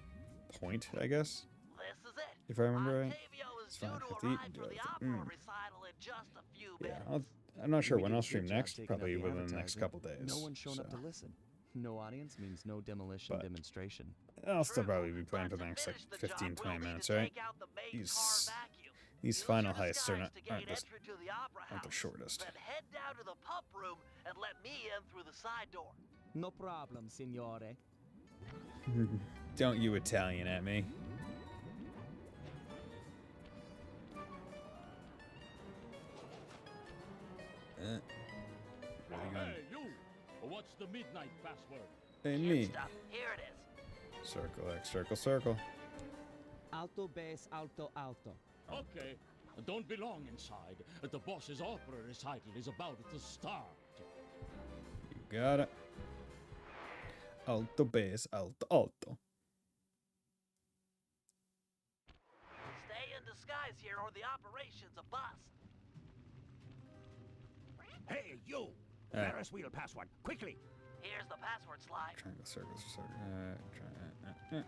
point, I guess. This is it. If I remember right. Octavio is It's due fine. to Have to arrive eat and do for the everything. opera recital in just a few Yeah, minutes. I'm not sure We when did I'll a stream good job next. taking up Probably the within the next advertising. couple days. No one's shown up so. to listen. No audience means no demolition But demonstration. I'll still True, probably be playing for but the to next like finish the 15, job, 20 we'll need minutes, to right? take out the main car He's vacuum. These Use final your heists disguise to gain aren't entry to the opera the house. shortest. Then head down to the pump room and let me in through the side door. No problem, signore. Don't you Italian at me. Hey, you! What's the midnight password? Hey, me. Stuff. Here it is. Circle X, circle, circle. Alto, bass, alto, alto. Okay. Don't be long inside. The boss's opera recital is about to start. You got it. Alto, bass, alto, alto. Stay in disguise here or the operation's a bust. Hey, you! Hey. Ferris wheel password, quickly! Here's the password slide. Triangle, circle, circle.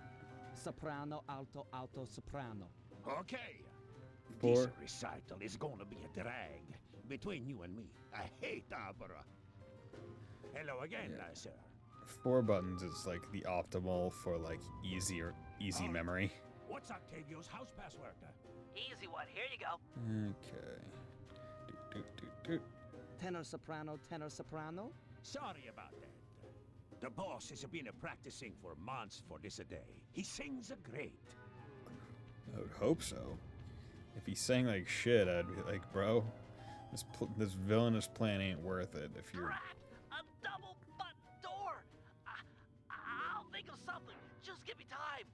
Soprano, alto, alto, soprano. Okay. Four. This recital is gonna be a drag. Between you and me, I hate opera. Hello again, sir. 4 buttons is like the optimal for like easy memory. What's Octavio's house password? Easy one. Here you go. Okay. Tenor, soprano, tenor, soprano. Sorry about that. The boss has been practicing for months for this day. He sings great. I would hope so. If he sang like shit, I'd be like, bro, this villainous plan ain't worth it. If you're A double button door. I'll think of something. Just give me time.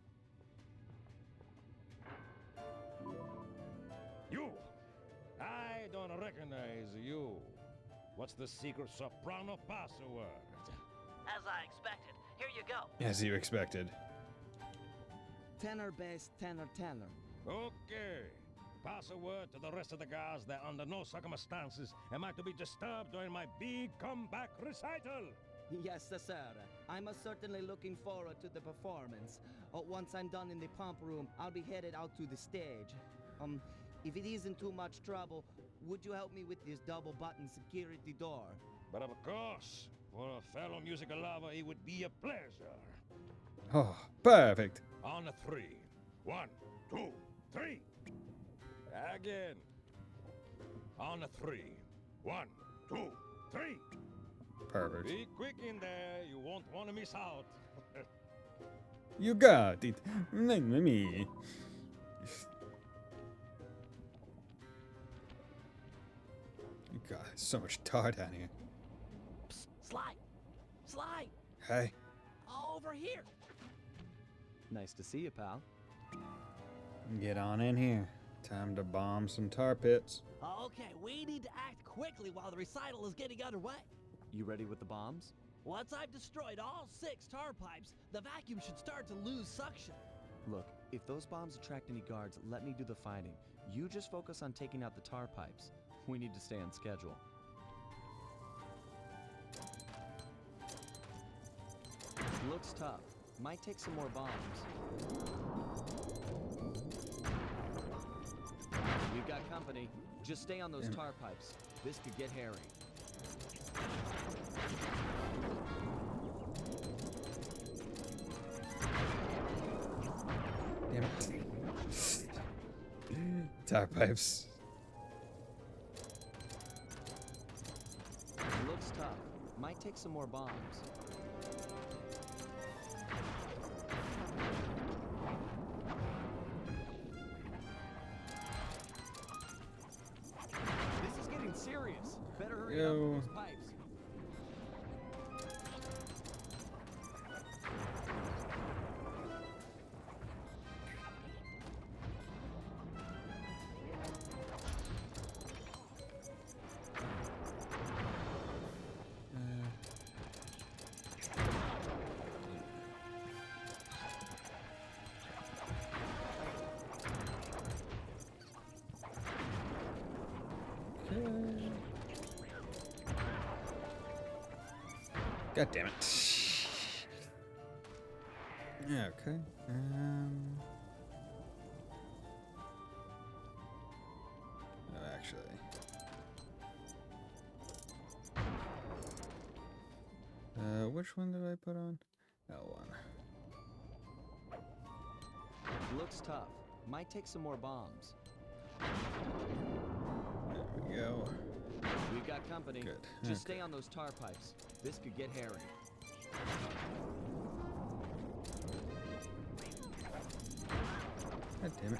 You! I don't recognize you. What's the secret soprano password? As I expected. Here you go. as you expected. Tenor, bass, tenor, tenor. Okay. Pass a word to the rest of the guys that under no circumstances am I to be disturbed during my big comeback recital. Yes, sir. I'm certainly looking forward to the performance. Once I'm done in the pump room, I'll be headed out to the stage. If it isn't too much trouble, would you help me with this double button security door? But of course, for a fellow musical lover, it would be a pleasure. Oh, perfect. On a 3. 1, 2, 3. Again. On a 3. 1, 2, 3. Perfect. Be quick in there. You won't want to miss out. You got it. Me. God, so much tar down here. Psst, Sly. Sly. Hey. Over here. Nice to see you, pal. Get on in here. Time to bomb some tar pits. Okay, we need to act quickly while the recital is getting underway. You ready with the bombs? Once I've destroyed all 6 tar pipes, the vacuum should start to lose suction. Look, if those bombs attract any guards, let me do the fighting. You just focus on taking out the tar pipes. We need to stay on schedule. Looks tough. Might take some more bombs. We've got company. Just stay on those tar pipes. This could get hairy. Damn it. Tar pipes. Looks tough. Might take some more bombs. This is getting serious. Better hurry up with those pipes. God damn it. Yeah, okay. No, actually. Which one did I put on? L1. Looks tough. Might take some more bombs. got company. Good. Just stay on those tar pipes. This could get hairy. God damn it.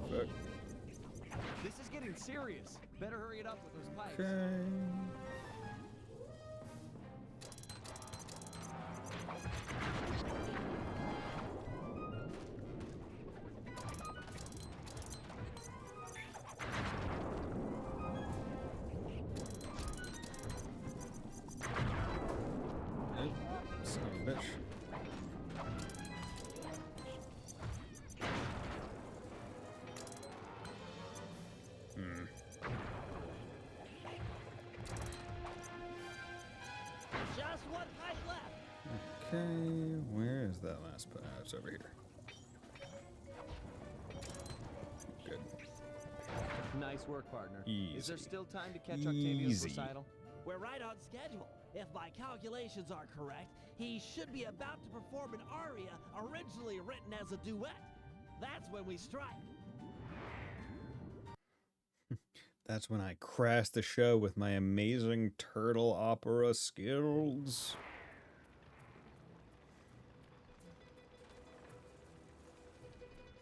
Fuck. This is getting serious. Better hurry it up with those pipes. Okay. Son of a bitch. Just one pipe left. Okay, where is that last part? Oh, it's over here. Good. Nice work, partner. Easy. Is there still time to catch Octavio's recital? We're right on schedule. If my calculations are correct, he should be about to perform an aria originally written as a duet. That's when we strike. That's when I crash the show with my amazing turtle opera skills.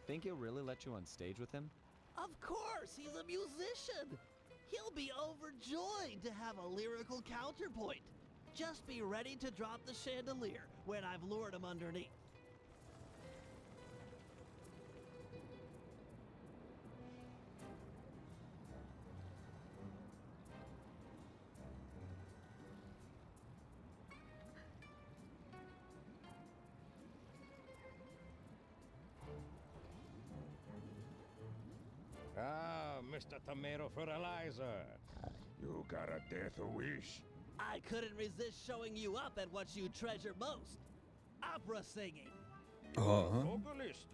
Think he'll really let you on stage with him? Of course, he's a musician. He'll be overjoyed to have a lyrical counterpoint. Just be ready to drop the chandelier when I've lured him underneath. Ah, Mr. Tomato Fertilizer. You got a death wish? I couldn't resist showing you up at what you treasure most. Opera singing. Vocalist.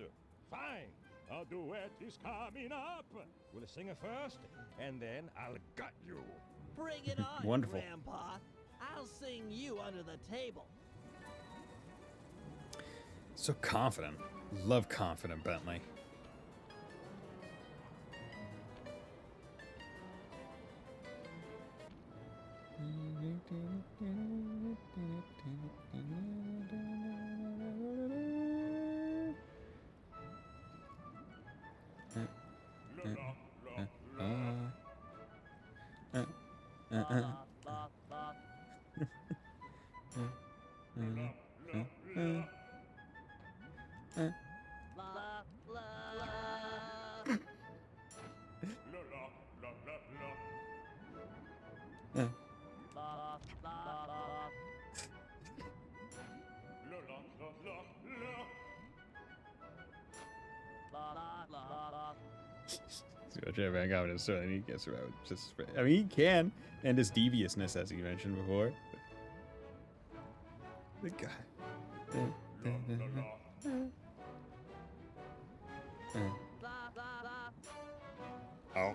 Fine. A duet is coming up. We'll sing it first, and then I'll gut you. Bring it on, Wonderful. Grandpa. I'll sing you under the table. So confident. Love confident Bentley. Whichever confidence, so he gets around. Just, I mean, he can, and his deviousness, as you mentioned before. The guy. Oh.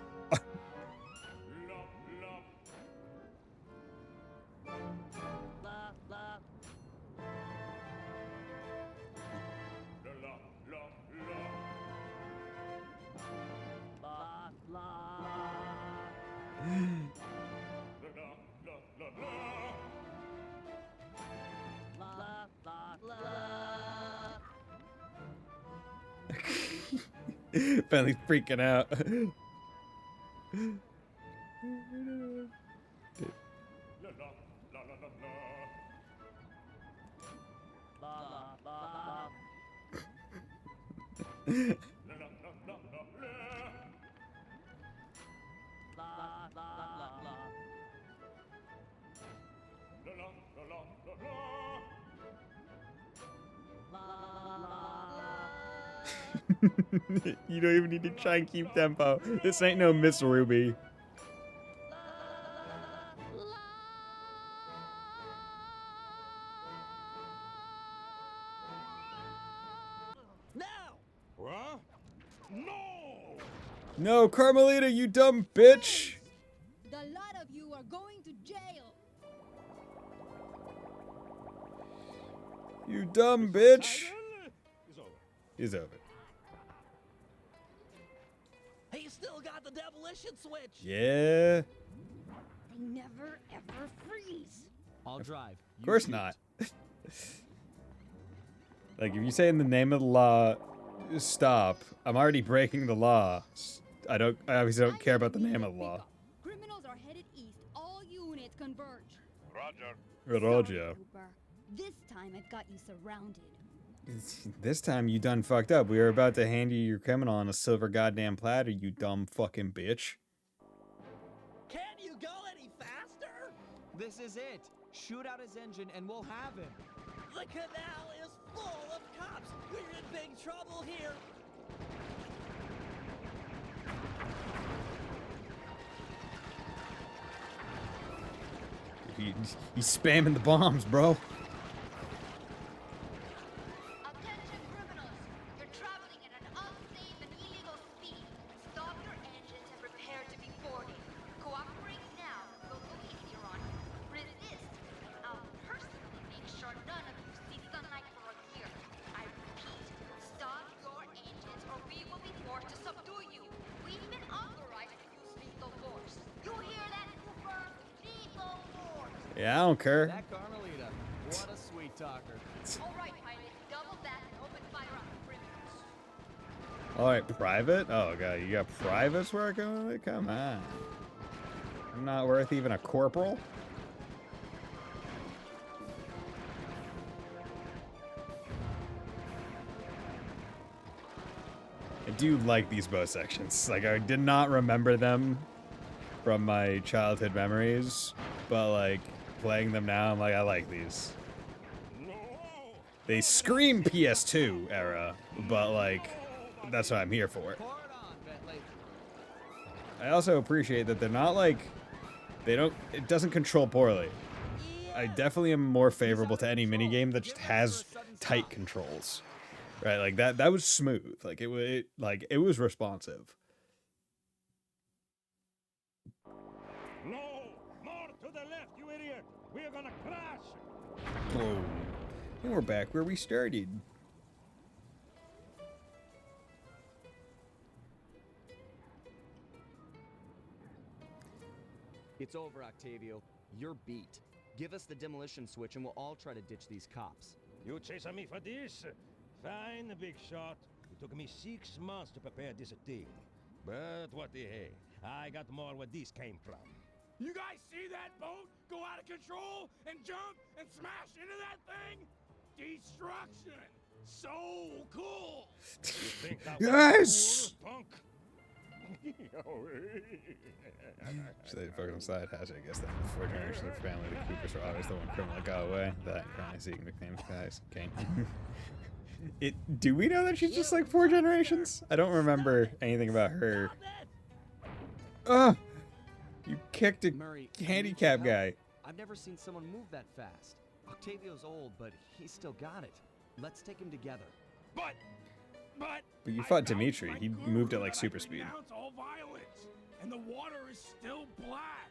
Finally freaking out. You don't even need to try and keep tempo. This ain't no Miss Ruby. Now! What? No! No, Carmelita, you dumb bitch! The lot of you are going to jail. You dumb bitch! It's over. He's over. He's still got the the demolition switch. Yeah. They never ever freeze. I'll drive. Of course not. Like, if you say in the name of the law, stop, I'm already breaking the law. I obviously don't care about the name of the law. Criminals are headed east. All units converge. Roger. Roger. Cooper. This time I've got you surrounded. This time you done fucked up. We were about to hand you your criminal on a silver goddamn platter, you dumb fucking bitch. Can't you go any faster? This is it. Shoot out his engine and we'll have him. The canal is full of cops. We're in big trouble here. He's spamming the bombs, bro. Attention criminals! You're traveling at an unsafe and illegal speed. Stop your engines and prepare to be boarded. Cooperate now. Go easier on you. Resist. I'll personally make sure none of you see sunlight for a year. I repeat, stop your engines or we will be forced to subdue you. We've been authorized to use lethal force. You hear that, Cooper? Lethal force! Yeah, I don't care. That Carmelita. What a sweet talker. All right, pilot. Double that and open fire on the criminals. Alright, private? Oh god, you got privates working with it? Come on. I'm not worth even a corporal? I do like these bow sections. Like, I did not remember them from my childhood memories, but like, playing them now, I'm like, I like these. They scream PS2 era, but like, that's what I'm here for. I also appreciate that they're not like, it doesn't control poorly. I definitely am more favorable to any minigame that just has tight controls. Right, like that was smooth. Like it was responsive. No! More to the left, you idiot! We're gonna crash! Boom. And we're back where we started. It's over, Octavio. You're beat. Give us the demolition switch and we'll all try to ditch these cops. You chasing me for this? Fine, big shot. It took me 6 months to prepare this thing. But what the hey? I got more where this came from. You guys see that boat go out of control and jump and smash into that thing? Destruction! So cool! You think that Yes! was cool, punk? So they fucking inside has it, I guess that before generations of family, the Coopers were always the one criminal that got away. That currently seeking nicknames guys came. Do we know that she's just like 4 generations? I don't remember anything about her. Ugh! You kicked a Murray, handicap guy. I've never seen someone move that fast. Octavio's old, but he's still got it. Let's take him together. But But you fought Dimitri. He moved at like super speed. Renounce all violence, and the water is still black.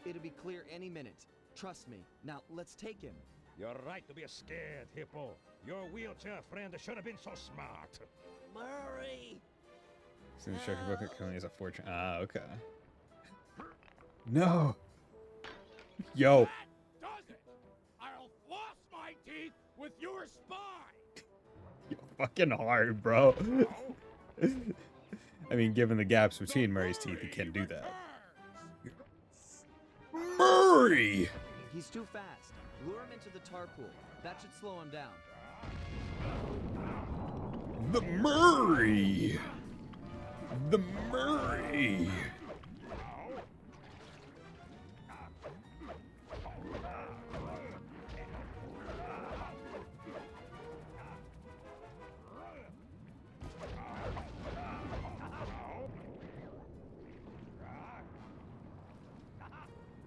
It'll be clear any minute. Trust me. Now, let's take him. You're right to be scared, Hippo. Your wheelchair friend should have been so smart. Murray! So the instruction book currently is a fortune. Ah, okay. No! Yo! That does it! I'll floss my teeth with your spine! You're fucking hard, bro. I mean, given the gaps between Murray's teeth, he can do that. Murray! He's too fast. Lure him into the tar pool. That should slow him down. The Murray! The Murray!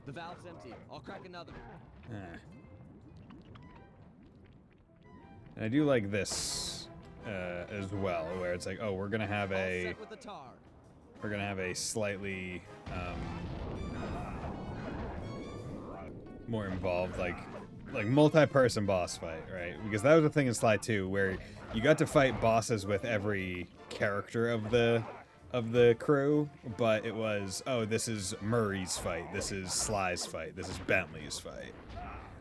The valve's empty. I'll crack another. And I do like this as well, where it's like, oh, we're gonna have a slightly more involved, like multi-person boss fight, right? Because that was the thing in Sly 2, where you got to fight bosses with every character of the of the crew, but it was, oh, this is Murray's fight, this is Sly's fight, this is Bentley's fight.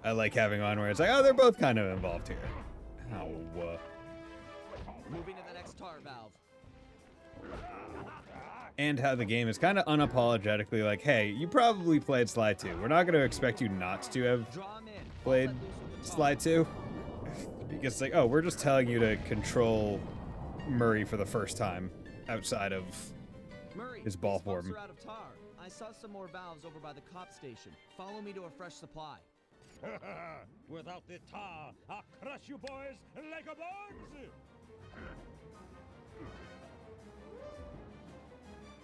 I like having on where it's like, oh, they're both kind of involved here. Ow. Moving to the next tar valve. And how the game is kind of unapologetically like, hey, you probably played Sly 2. We're not going to expect you not to have played Sly 2. Because it's like, oh, we're just telling you to control Murray for the first time outside of Murray, his ball these folks form. are out of tar. I saw some more valves over by the cop station. Follow me to a fresh supply. Without the tar, I'll crush you boys like a bugs!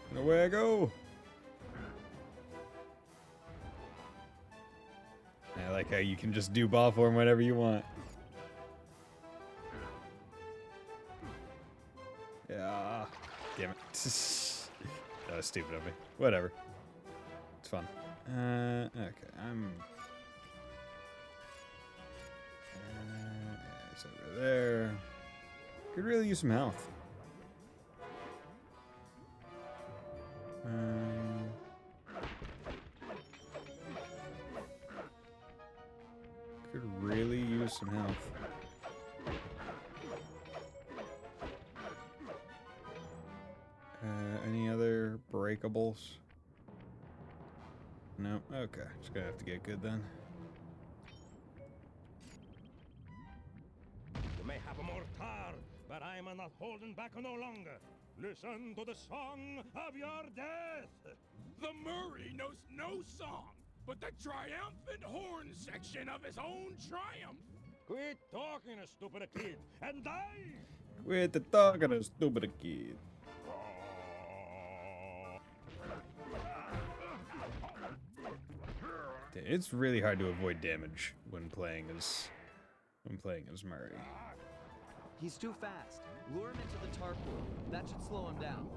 And away I go. I like how you can just do ball form whenever you want. Yeah. Damn it. That was stupid of me. Whatever. It's fun. Okay, I'm... it's over there. Could really use some health. Could really use some health. Any other breakables? No? Okay. Just gonna have to get good then. You may have more tar, but I am not holding back no longer. Listen to the song of your death! The Murray knows no song, but the triumphant horn section of his own triumph. Quit talking, a stupid kid, and die! Quit the talking, a stupid kid. It's really hard to avoid damage when playing as Murray. He's too fast. Lure him into the tar pool. That should slow him down.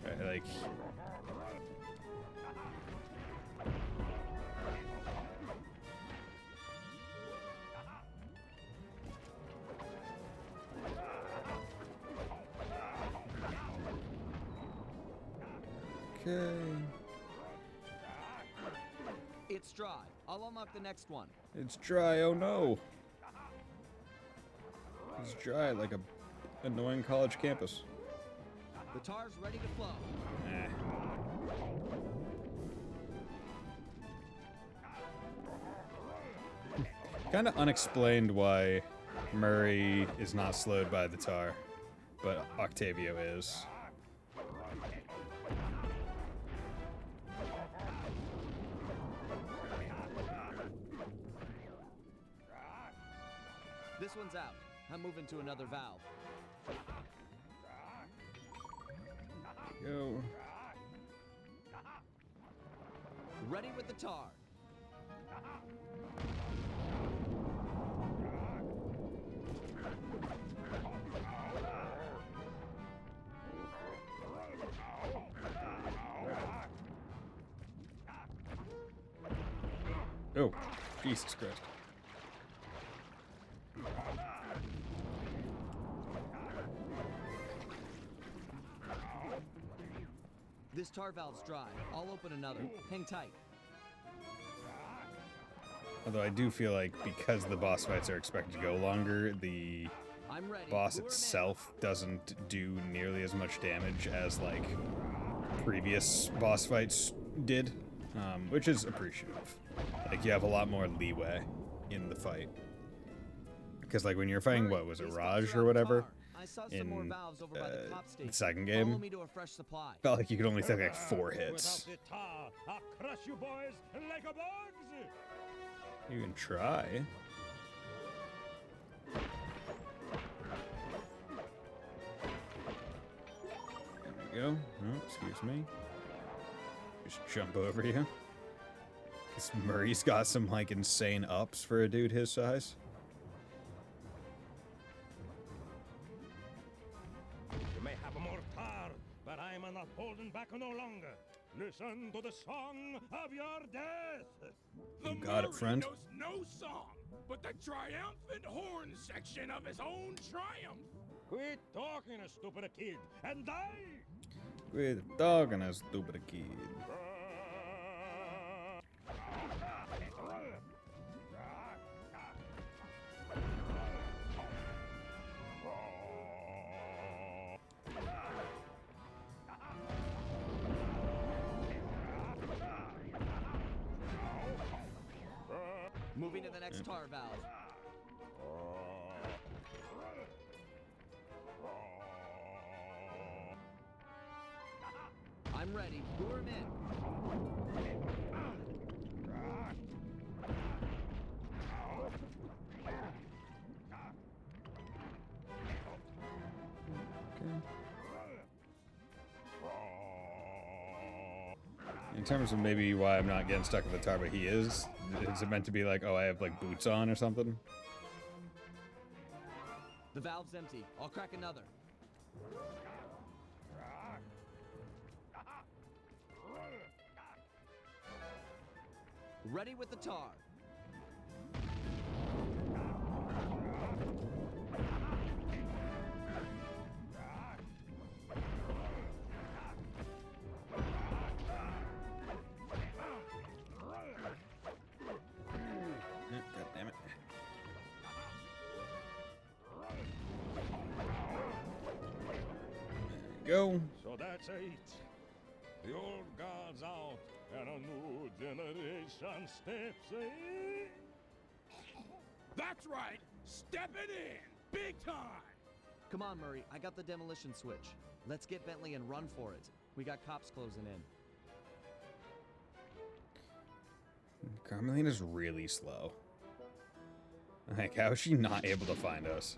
Right, like... Okay. It's dry. I'll unlock the next one. It's dry, oh no. It's dry like a annoying college campus. The tar's ready to flow. Kind of unexplained why Murray is not slowed by the tar, but Octavio is. This one's out. I'm moving to another valve. Go. Ready with the tar. Oh, Jesus Christ. This tar valve's dry. I'll open another. Hang tight. Although I do feel like because the boss fights are expected to go longer, the boss itself doesn't do nearly as much damage as like previous boss fights did, which is appreciative. Like you have a lot more leeway in the fight. Because like when you're fighting, what was it, Raj or whatever? In the second game, felt like you could only take like 4 hits. I'll crush you boys like a bugs! You can try. There we go. Oh, excuse me. Just jump over you. Guess Murray's got some like insane ups for a dude his size. I'm not holding back no longer. Listen to the song of your death. You got it, friend. Knows no song, but the triumphant horn section of his own triumph. Quit talking, stupid kid, and die! Quit talking, stupid kid. Moving to the next tar valve. I'm ready. Lure him in. In terms of maybe why I'm not getting stuck with the tar, but he is it meant to be like, oh, I have like boots on or something? The valve's empty. I'll crack another. Ready with the tar. God damn it. Go. So that's it. The old guard's out, and a new generation steps in. That's right! Stepping in! Big time! Come on, Murray. I got the demolition switch. Let's get Bentley and run for it. We got cops closing in. Carmelina's really slow. Like, how is she not able to find us?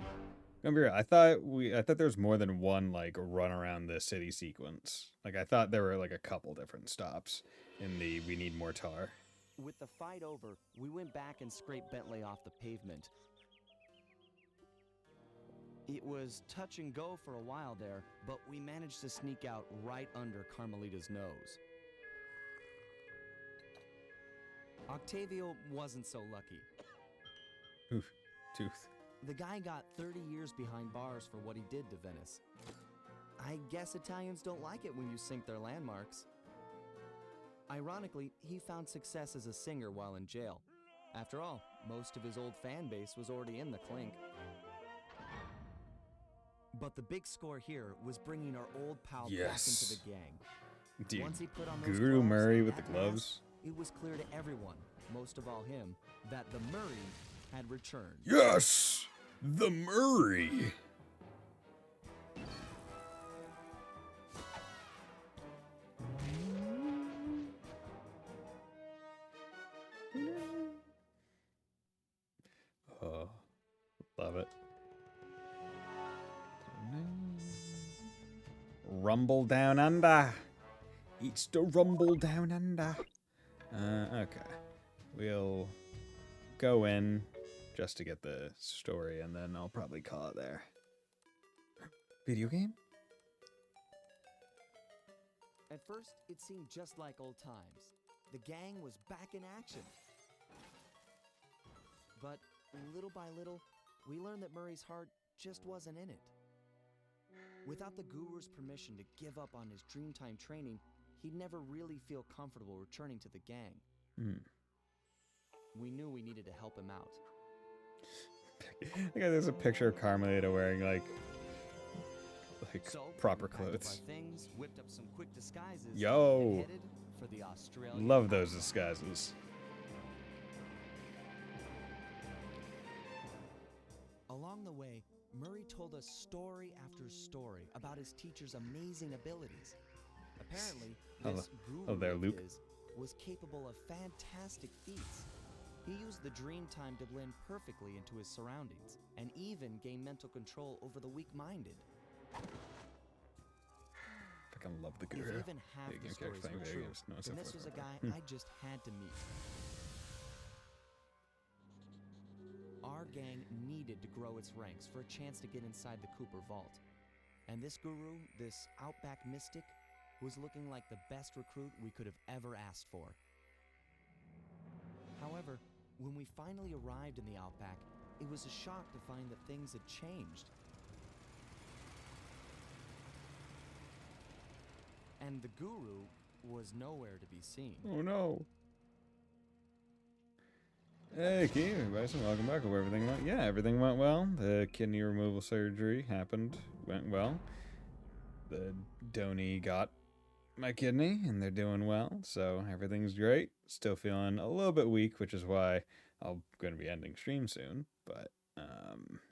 Gonna be real, I thought there was more than one like run around the city sequence. Like I thought there were like a couple different stops in the we need more tar. With the fight over, we went back and scraped Bentley off the pavement. It was touch and go for a while there, but we managed to sneak out right under Carmelita's nose. Octavio wasn't so lucky. Oof, tooth. The guy got 30 years behind bars for what he did to Venice. I guess Italians don't like it when you sink their landmarks. Ironically, he found success as a singer while in jail. After all, most of his old fan base was already in the clink. But the big score here was bringing our old pal back into the gang. Dude, Once he put on those Guru gloves Murray and with the that gloves. mask, it was clear to everyone, most of all him, that the Murray had returned. Yes! The Murray! Oh, love it. Rumble down under. It's the rumble down under. Okay. We'll go in just to get the story, and then I'll probably call it there. Video game? At first, it seemed just like old times. The gang was back in action. But little by little, we learned that Murray's heart just wasn't in it. Without the Guru's permission to give up on his Dreamtime training, he'd never really feel comfortable returning to the gang. We knew we needed to help him out. There's a picture of Carmelita wearing like So, proper we packed up clothes. our things, whipped up some quick disguises, Yo. and headed for the Australian Love those disguises. Along the way, Murray told us story after story about his teacher's amazing abilities. Apparently, this guru there, of Luke. his was capable of fantastic feats. He used the Dreamtime to blend perfectly into his surroundings, and even gain mental control over the weak-minded. I fucking love the If Guru. even half Video the game stories character, were video true, games, no, so then this forth. was a guy I just had to meet. Our gang needed to grow its ranks for a chance to get inside the Cooper Vault. And this guru, this Outback mystic, was looking like the best recruit we could have ever asked for. However, when we finally arrived in the Outback, it was a shock to find that things had changed. And the guru was nowhere to be seen. Oh no. Hey, Keith, everybody, welcome back. Hope everything went. Yeah, everything went well. The kidney removal surgery went well. The donor got my kidney, and they're doing well, so everything's great. Still feeling a little bit weak, which is why I'm going to be ending stream soon. But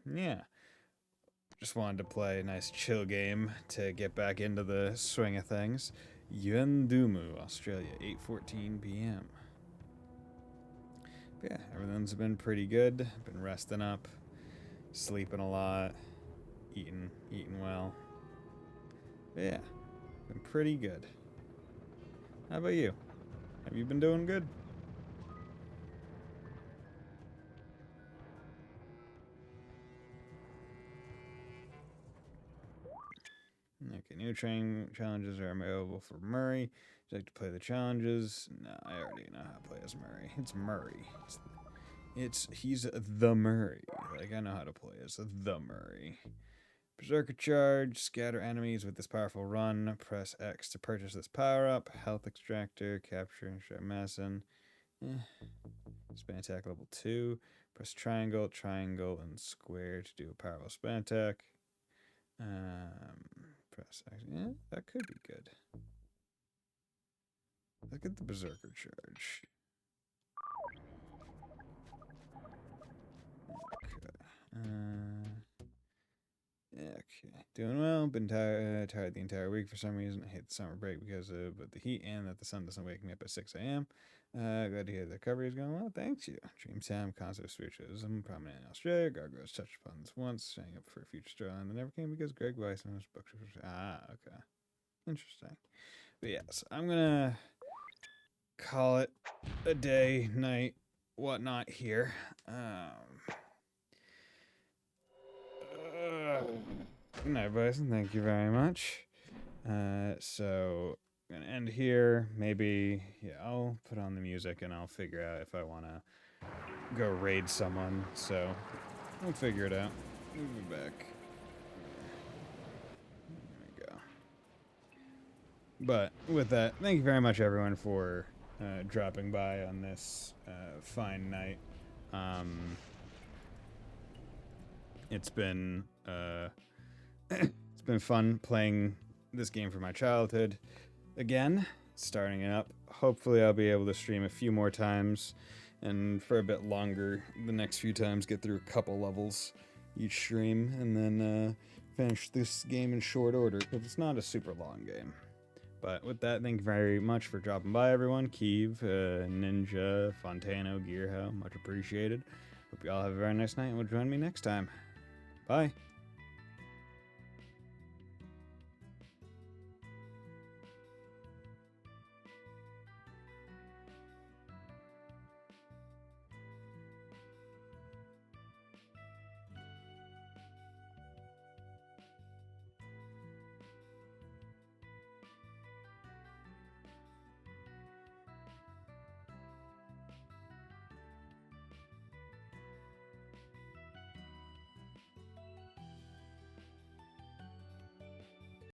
yeah, just wanted to play a nice chill game to get back into the swing of things. Yuendumu, Australia, 8:14 p.m. But yeah, everything's been pretty good. Been resting up, sleeping a lot, eating well. But yeah, been pretty good. How about you? Have you been doing good? Okay, new training challenges are available for Murray. Would you like to play the challenges? No, I already know how to play as Murray. It's Murray. He's the Murray. Like, I know how to play as the Murray. Berserker Charge, scatter enemies with this powerful run. Press X to purchase this power-up. Health Extractor, capture and extract medicine. Spin attack level 2. Press triangle, and square to do a powerful spin attack. Press X. Yeah, that could be good. Look at the Berserker Charge. Okay. Doing well. Been tired the entire week for some reason. I hate the summer break because of the heat and that the sun doesn't wake me up at 6 a.m. Glad to hear the recovery is going well. Thanks you. Dreamtime, concept of spiritualism, prominent in Australia. Gargoyles touched upon this once, saying up for a future storyline that never came because Greg Weiss and his book. Okay. Interesting. But yes, I'm gonna call it a day, night, whatnot here. Good night, Bryson. Thank you very much. So I'm gonna end here. Maybe I'll put on the music and I'll figure out if I wanna go raid someone. So we'll figure it out. We'll be back. There we go. But with that, thank you very much, everyone, for dropping by on this fine night. It's been it's been fun playing this game from my childhood again, starting it up. Hopefully I'll be able to stream a few more times and for a bit longer the next few times, get through a couple levels each stream, and then finish this game in short order because it's not a super long game. But with that, thank you very much for dropping by, everyone. Keeve, Ninja, Fontano, Gearhow, much appreciated. Hope you all have a very nice night and will join me next time. Bye.